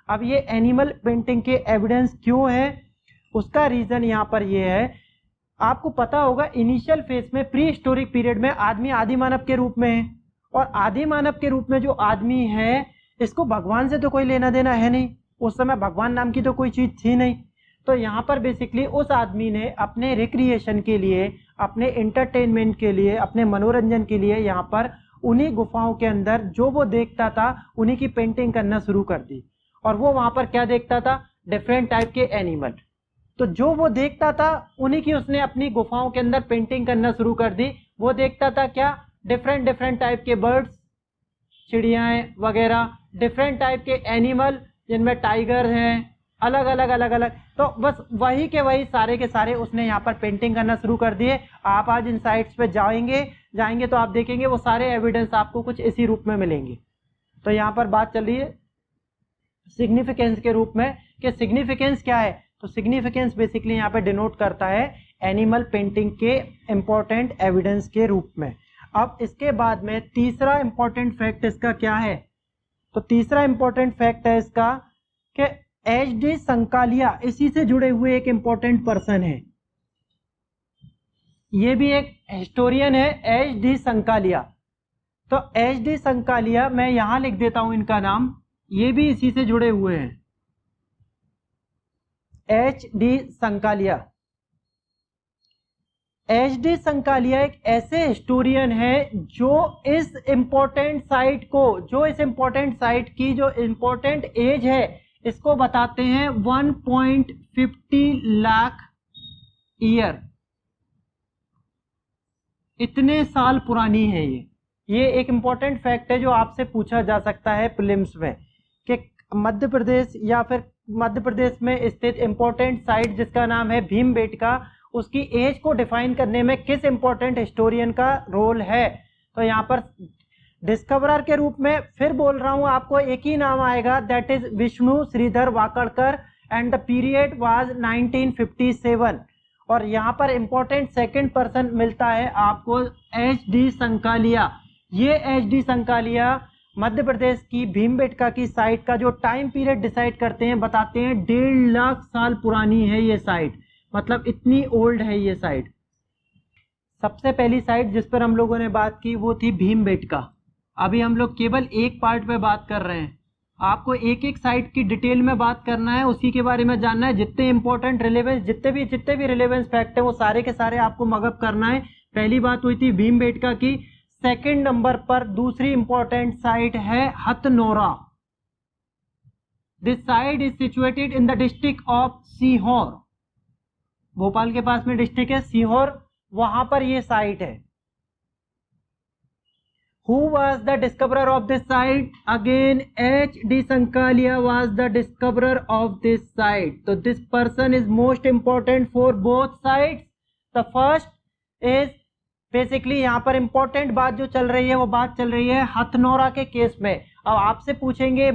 A: अब ये एनिमल पेंटिंग के एविडेंस क्यों है, उसका रीजन यहाँ पर ये है, आपको पता होगा इनिशियल फेज में प्री हिस्टोरिक पीरियड में आदमी आदि मानव के रूप में है, और आदि मानव के रूप में जो आदमी है इसको भगवान से तो कोई लेना देना है नहीं, उस समय भगवान नाम की तो कोई चीज थी नहीं। तो यहाँ पर बेसिकली उस आदमी ने अपने रिक्रिएशन के लिए, अपने इंटरटेनमेंट के लिए, अपने मनोरंजन के लिए यहाँ पर उन्हीं गुफाओं के अंदर जो वो देखता था उन्हीं की पेंटिंग करना शुरू कर दी। और वो वहां पर क्या देखता था, डिफरेंट टाइप के एनिमल। तो जो वो देखता था उन्हीं की उसने अपनी गुफाओं के अंदर पेंटिंग करना शुरू कर दी। वो देखता था क्या, डिफरेंट डिफरेंट टाइप के बर्ड्स, चिड़ियाएं वगैरह, डिफरेंट टाइप के एनिमल जिनमें टाइगर हैं, अलग अलग। तो बस वही के वही सारे के सारे उसने यहाँ पर पेंटिंग करना शुरू कर दिए। आप आज इन साइट्स पे जाएंगे तो आप देखेंगे वो सारे एविडेंस आपको कुछ इसी रूप में मिलेंगे। तो यहाँ पर बात चल रही है सिग्निफिकेंस के रूप में कि सिग्निफिकेंस क्या है। तो सिग्निफिकेंस बेसिकली यहाँ पे डिनोट करता है एनिमल पेंटिंग के इंपॉर्टेंट एविडेंस के रूप में। अब इसके बाद में तीसरा इंपॉर्टेंट फैक्ट इसका क्या है, तो तीसरा इंपॉर्टेंट फैक्ट है इसका कि एच.डी. संकालिया इसी से जुड़े हुए एक इंपॉर्टेंट पर्सन है। ये भी एक हिस्टोरियन है, एच.डी. संकालिया। तो एच.डी. संकालिया मैं यहां लिख देता हूं इनका नाम, ये भी इसी से जुड़े हुए हैं, एच.डी. संकालिया। एच.डी. संकालिया एक ऐसे हिस्टोरियन है जो इस इंपॉर्टेंट साइट को, जो इस इंपॉर्टेंट साइट की जो इंपॉर्टेंट एज है इसको बताते हैं 1.50 लाख ईयर, इतने साल पुरानी है ये एक इंपॉर्टेंट फैक्ट है जो आपसे पूछा जा सकता है प्रीलिम्स में कि मध्य प्रदेश या फिर मध्य प्रदेश में स्थित इंपॉर्टेंट साइट जिसका नाम है भीमबेटका, उसकी एज को डिफाइन करने में किस इंपॉर्टेंट हिस्टोरियन का रोल है। तो यहाँ पर डिस्कवरर के रूप में फिर बोल रहा हूं आपको एक ही नाम आएगा, that is Vishnu Shridhar Wakankar, and the period was 1957। और यहाँ पर इंपॉर्टेंट सेकंड पर्सन मिलता है आपको एच.डी. संकालिया। ये एच.डी. संकालिया मध्य प्रदेश की भीमबेटका की साइट का जो टाइम पीरियड डिसाइड करते हैं, बताते हैं 1.5 लाख साल पुरानी है ये साइट, मतलब इतनी ओल्ड है ये साइट। सबसे पहली साइट जिस पर हम लोगों ने बात की वो थी भीमबेटका। अभी हम लोग केवल एक पार्ट पे बात कर रहे हैं, आपको एक एक साइट की डिटेल में बात करना है, उसी के बारे में जानना है। जितने इंपॉर्टेंट रिलेवेंस, जितने भी रिलेवेंस फैक्ट है वो सारे के सारे आपको मगअप करना है। पहली बात हुई थी भीमबेटका की। सेकंड नंबर पर दूसरी इंपॉर्टेंट साइट है Hathnora. This site is situated in the district of Sehore, Bhopal के पास में डिस्ट्रिक्ट है सीहोर, वहां पर ये साइट है। Who was the discoverer of this site? Again, H.D. Sankalia was the discoverer of this site. So this person is most important for both sides. The first is basically यहाँ पर important बात जो चल रही है वो बात चल रही है हथनोरा के केस में। अब आपसे पूछेंगे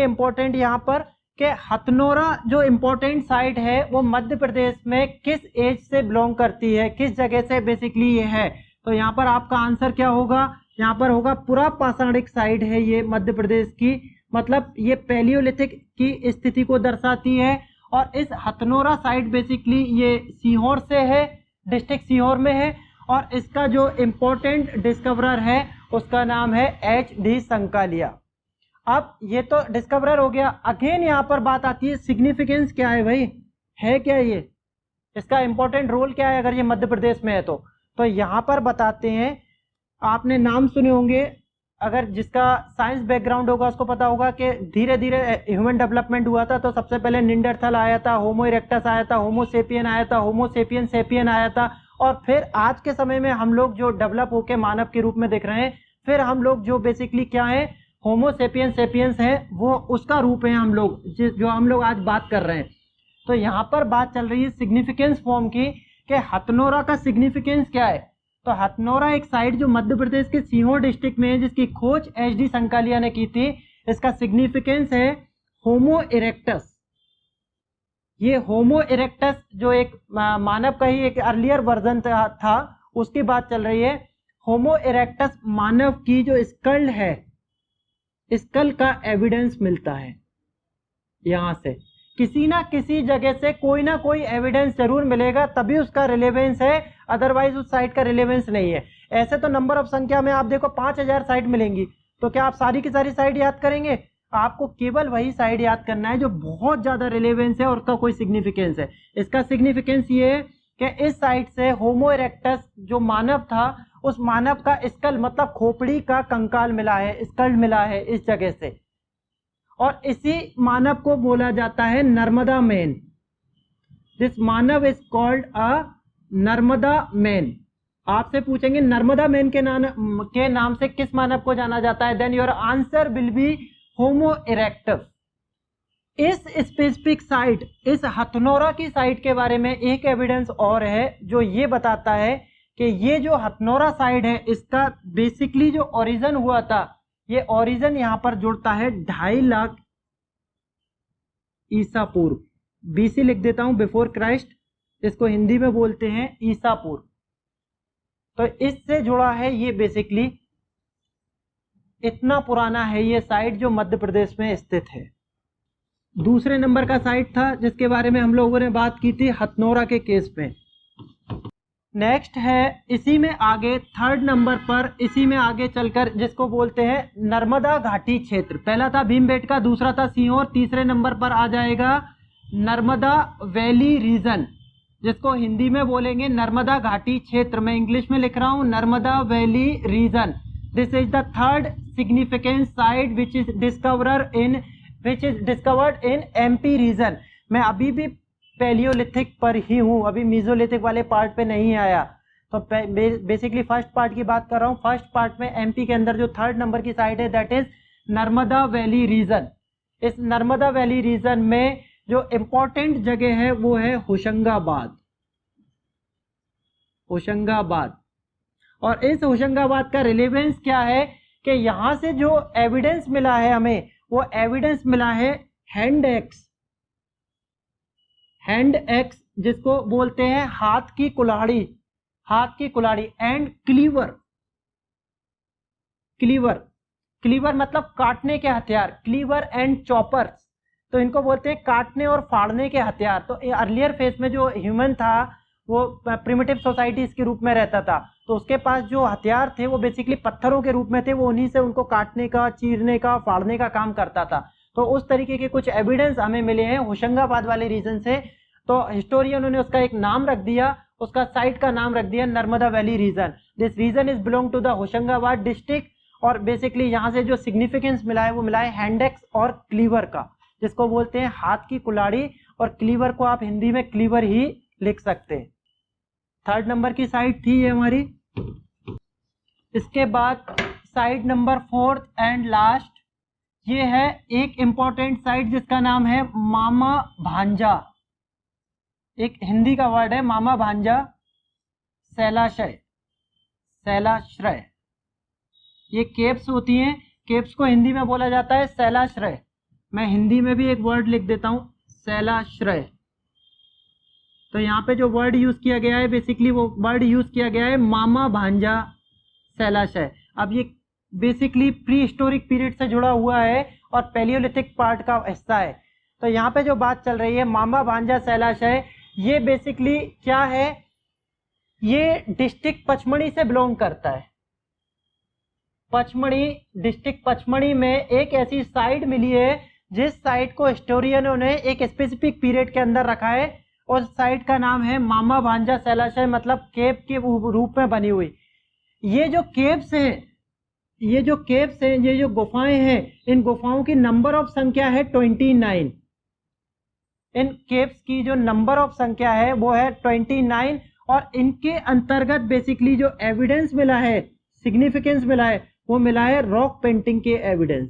A: important यहाँ पर कि हथनोरा जो important साइट है वो मध्य प्रदेश में किस एज से बिलोंग करती है, किस जगह से बेसिकली ये है। तो यहाँ पर आपका आंसर क्या होगा, यहाँ पर होगा पुरा पाषाणिक साइट है ये मध्य प्रदेश की, मतलब ये पैलियोलिथिक की स्थिति को दर्शाती है। और इस हथनोरा साइट बेसिकली ये सीहोर से है, डिस्ट्रिक्ट सीहोर में है, और इसका जो इंपॉर्टेंट डिस्कवरर है उसका नाम है एच.डी. संकालिया। अब ये तो डिस्कवरर हो गया। अगेन यहाँ पर बात आती है सिग्निफिकेंस क्या है भाई, है क्या ये, इसका इंपॉर्टेंट रोल क्या है अगर ये मध्य प्रदेश में है तो यहाँ पर बताते हैं। आपने नाम सुने होंगे, अगर जिसका साइंस बैकग्राउंड होगा उसको पता होगा कि धीरे धीरे ह्यूमन डेवलपमेंट हुआ था। तो सबसे पहले निंडरथल आया था, होमो इरेक्टस आया था, होमो सेपियन आया था, होमो सेपियन सेपियन आया था, और फिर आज के समय में हम लोग जो डेवलप होके मानव के रूप में दिख रहे हैं फिर हम लोग जो बेसिकली क्या है होमो सेपियंस सेपियंस है वो उसका रूप है हम लोग जो हम लोग आज बात कर रहे हैं। तो यहाँ पर बात चल रही है सिग्निफिकेंस फॉर्म की कि हथनोरा का सिग्निफिकेंस क्या है। तो हथनोरा एक साइट जो मध्य प्रदेश के सीहोर डिस्ट्रिक्ट में है जिसकी खोज एच.डी. संकालिया ने की थी। इसका सिग्निफिकेंस है होमो इरेक्टस। ये होमो इरेक्टस जो एक मानव का ही एक अर्लियर वर्जन था उसकी बात चल रही है। होमो इरेक्टस मानव की जो स्कल है, स्कल का एविडेंस मिलता है। यहां से किसी ना किसी जगह से कोई ना कोई एविडेंस जरूर मिलेगा तभी उसका रिलेवेंस है, अदरवाइज उस साइट का रिलेवेंस नहीं है। ऐसे तो नंबर ऑफ संख्या में आप देखो 5000 साइट मिलेंगी, तो क्या आप सारी की सारी साइट याद करेंगे? आपको केवल वही साइट याद करना है जो बहुत ज्यादा रिलेवेंस है और उसका कोई सिग्निफिकेंस है। इसका सिग्निफिकेंस ये है कि इस साइट से होमो इरेक्टस जो मानव था उस मानव का स्कल मतलब खोपड़ी का कंकाल मिला है, स्कल मिला है इस जगह से, और इसी मानव को बोला जाता है Narmada man. This Manav is called a Narmada man. आपसे पूछेंगे नर्मदा मैन के नाम से किस मानव को जाना जाता है, then your answer will be homo erectus. इस स्पेसिफिक साइट, इस हथनोरा की साइट के बारे में एक एविडेंस और है जो ये बताता है कि ये जो हथनोरा साइट है इसका बेसिकली जो ओरिजिन हुआ था, ये ओरिजिन यहां पर जुड़ता है 2.5 लाख ईसा पूर्व। बीसी लिख देता हूं, बिफोर क्राइस्ट, इसको हिंदी में बोलते हैं ईसा पूर्व। तो इससे जुड़ा है ये, बेसिकली इतना पुराना है ये साइट जो मध्य प्रदेश में स्थित है। दूसरे नंबर का साइट था जिसके बारे में हम लोगों ने बात की थी हथनोरा के केस में। नेक्स्ट है इसी में आगे थर्ड नंबर पर, इसी में आगे चलकर जिसको बोलते हैं नर्मदा घाटी क्षेत्र। पहला था भीमबेटका, दूसरा था सीहोर, तीसरे नंबर पर आ जाएगा नर्मदा वैली रीजन, जिसको हिंदी में बोलेंगे नर्मदा घाटी क्षेत्र। मैं इंग्लिश में लिख रहा हूं Narmada valley region. This is the third significant site which is discovered in MP region. मैं अभी भी पैलियोलिथिक पर ही हूं, अभी मीजोलिथिक वाले पार्ट पे नहीं आया। तो बेसिकली फर्स्ट पार्ट की बात कर रहा हूं। फर्स्ट पार्ट में एमपी के अंदर जो थर्ड नंबर की साइट है that is Narmada valley region. इस नर्मदा वैली रीजन में जो इंपॉर्टेंट जगह है वो है होशंगाबाद। होशंगाबाद, और इस होशंगाबाद का रिलेवेंस क्या है कि यहां से जो एविडेंस मिला है हमें, वो एविडेंस मिला है हैंड एक्स। हैंड एक्स जिसको बोलते हैं हाथ की कुल्हाड़ी, हाथ की कुल्हाड़ी, एंड क्लीवर। क्लीवर, क्लीवर मतलब काटने के हथियार, क्लीवर एंड चॉपर्स, तो इनको बोलते हैं काटने और फाड़ने के हथियार। तो अर्लियर फेज में जो ह्यूमन था वो प्रिमिटिव सोसाइटीज के रूप में रहता था, तो उसके पास जो हथियार थे वो बेसिकली पत्थरों के रूप में थे, वो उन्हीं से उनको काटने का, चीरने का, फाड़ने का काम करता था। तो उस तरीके के कुछ एविडेंस हमें मिले हैं होशंगाबाद वाले रीजन से। तो हिस्टोरियन ने उसका एक नाम रख दिया, उसका साइट का नाम रख दिया Narmada valley region. This region is belong to the Hoshangabad district. और बेसिकली यहाँ से जो सिग्निफिकेंस मिला है वो मिला है हैंडेक्स और क्लीवर का, जिसको बोलते हैं हाथ की कुल्हाड़ी, और क्लीवर को आप हिंदी में क्लीवर ही लिख सकते हैं। थर्ड नंबर की साइट थी ये हमारी। इसके बाद site number 4th and last, ये है एक इंपॉर्टेंट साइट जिसका नाम है मामा भांजा। एक हिंदी का वर्ड है मामा भांजा, शैलाश्रय, शैलाश्रय। ये केप्स होती हैं, केप्स को हिंदी में बोला जाता है शैलाश्रय। मैं हिंदी में भी एक वर्ड लिख देता हूं, शैलाश्रय। तो यहाँ पे जो वर्ड यूज किया गया है, बेसिकली वो वर्ड यूज किया गया है मामा भांजा शैलाश्रय। अब ये बेसिकली प्री हिस्टोरिक पीरियड से जुड़ा हुआ है और पैलियोलिथिक पार्ट का हिस्सा है। तो यहाँ पे जो बात चल रही है मामा भांजा शैलाश्रय, ये बेसिकली क्या है, ये डिस्ट्रिक्ट पचमढ़ी से बिलोंग करता है। पचमढ़ी डिस्ट्रिक्ट, पचमढ़ी में एक ऐसी साइट मिली है जिस साइट को हिस्टोरियनों ने एक स्पेसिफिक पीरियड के अंदर रखा है, और साइट का नाम है मामा भांजा शैलाश्रय, मतलब केव के रूप में बनी हुई। ये जो केव्स हैं, ये जो केव्स हैं, ये जो गुफाएं हैं, इन गुफाओं की नंबर ऑफ संख्या है 29। इन केव्स की जो नंबर ऑफ संख्या है वो है 29, और इनके अंतर्गत बेसिकली जो एविडेंस मिला है, सिग्निफिकेंस मिला है, वो मिला है रॉक पेंटिंग के एविडेंस।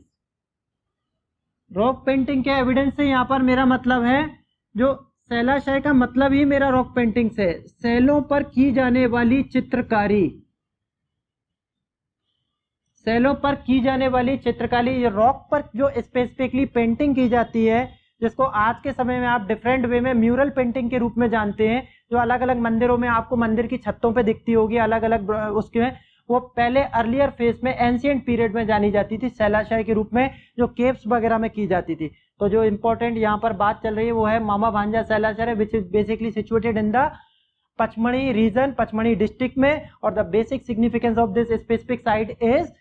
A: रॉक पेंटिंग के एविडेंस से यहाँ पर मेरा मतलब है, जो शैलाशय का मतलब ही मेरा रॉक पेंटिंग से, शैलों पर की जाने वाली चित्रकारी, शैलों पर की जाने वाली चित्रकारी, रॉक पर जो स्पेसिफिकली पेंटिंग की जाती है, जिसको आज के समय में आप डिफरेंट वे में म्यूरल पेंटिंग के रूप में जानते हैं, जो अलग अलग मंदिरों में आपको मंदिर की छतों पे दिखती होगी अलग अलग उसके, वो पहले अर्लियर फेज में एंशिएंट पीरियड में जानी जाती थी शैलाशय के रूप में, जो केव्स वगैरह में की जाती थी। तो जो इंपॉर्टेंट यहाँ पर बात चल रही है वो है मामा भांजा शैलाशय, which is basically situated in the Pachmarhi region, Pachmarhi district में, और the basic significance of this specific site is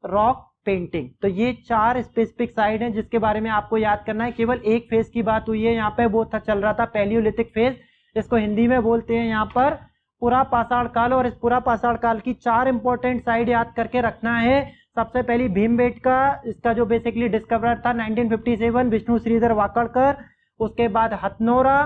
A: rock painting. तो ये 4 स्पेसिफिक साइट हैं जिसके बारे में आपको याद करना है। केवल एक फेज की बात हुई है यहाँ पे, वो था चल रहा था पैलियोलिथिक फेज, जिसको हिंदी में बोलते हैं यहाँ पर पुरा पाषाण काल। और इस पुरा पाषाण काल की 4 इंपॉर्टेंट साइट याद करके रखना है। सबसे पहली भीमबेटका, इसका जो बेसिकली डिस्कवर था 1957 विष्णु श्रीधर वाकड़कर। उसके बाद हथनोरा,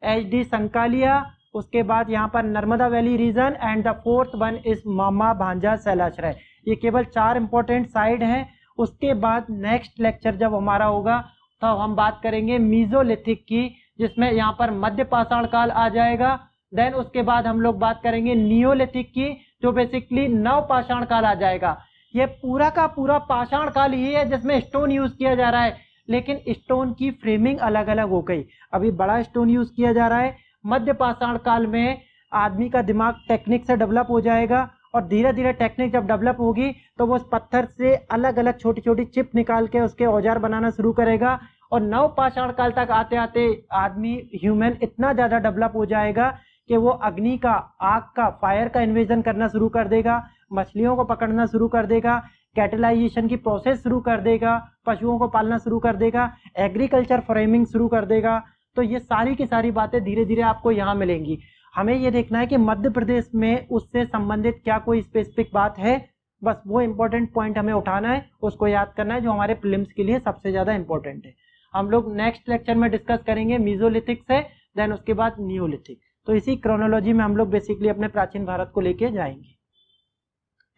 A: HD संकालिया, उसके बाद यहाँ पर Narmada valley region, and the 4th one is Mama Bhanja शैलाश्रय। ये केवल 4 इंपॉर्टेंट साइट हैं। उसके बाद नेक्स्ट लेक्चर जब हमारा होगा तो हम बात करेंगे मीजोलिथिक की, जिसमें यहाँ पर मध्य पाषाण काल आ जाएगा। देन उसके बाद हम लोग बात करेंगे नियोलिथिक की, जो बेसिकली नव पाषाण काल आ जाएगा। ये पूरा का पूरा पाषाण काल ही है जिसमें स्टोन यूज किया जा रहा है, लेकिन स्टोन की फ्रेमिंग अलग अलग हो गई। अभी बड़ा स्टोन यूज किया जा रहा है। मध्य पाषाण काल में आदमी का दिमाग टेक्निक से डेवलप हो जाएगा, और धीरे धीरे टेक्निक जब डेवलप होगी तो वो उस पत्थर से अलग अलग छोटी छोटी चिप निकाल के उसके औजार बनाना शुरू करेगा। और नव पाषाण काल तक आते आते आदमी ह्यूमन इतना ज्यादा डेवलप हो जाएगा कि वो अग्नि का, आग का, फायर का इन्वेजन करना शुरू कर देगा, मछलियों को पकड़ना शुरू कर देगा, कैटलाइजेशन की प्रोसेस शुरू कर देगा, पशुओं को पालना शुरू कर देगा, एग्रीकल्चर फ्रेमिंग शुरू कर देगा। तो ये सारी की सारी बातें धीरे धीरे आपको यहाँ मिलेंगी। हमें ये देखना है कि मध्य प्रदेश में उससे संबंधित क्या कोई स्पेसिफिक बात है, बस वो इंपॉर्टेंट पॉइंट हमें उठाना है, उसको याद करना है, जो हमारे प्रीलिम्स के लिए सबसे ज्यादा इंपॉर्टेंट है। हम लोग नेक्स्ट लेक्चर में डिस्कस करेंगे मीजोलिथिक से, देन उसके बाद नियोलिथिक। तो इसी क्रोनोलॉजी में हम लोग बेसिकली अपने प्राचीन भारत को लेके जाएंगे।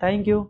A: Thank you.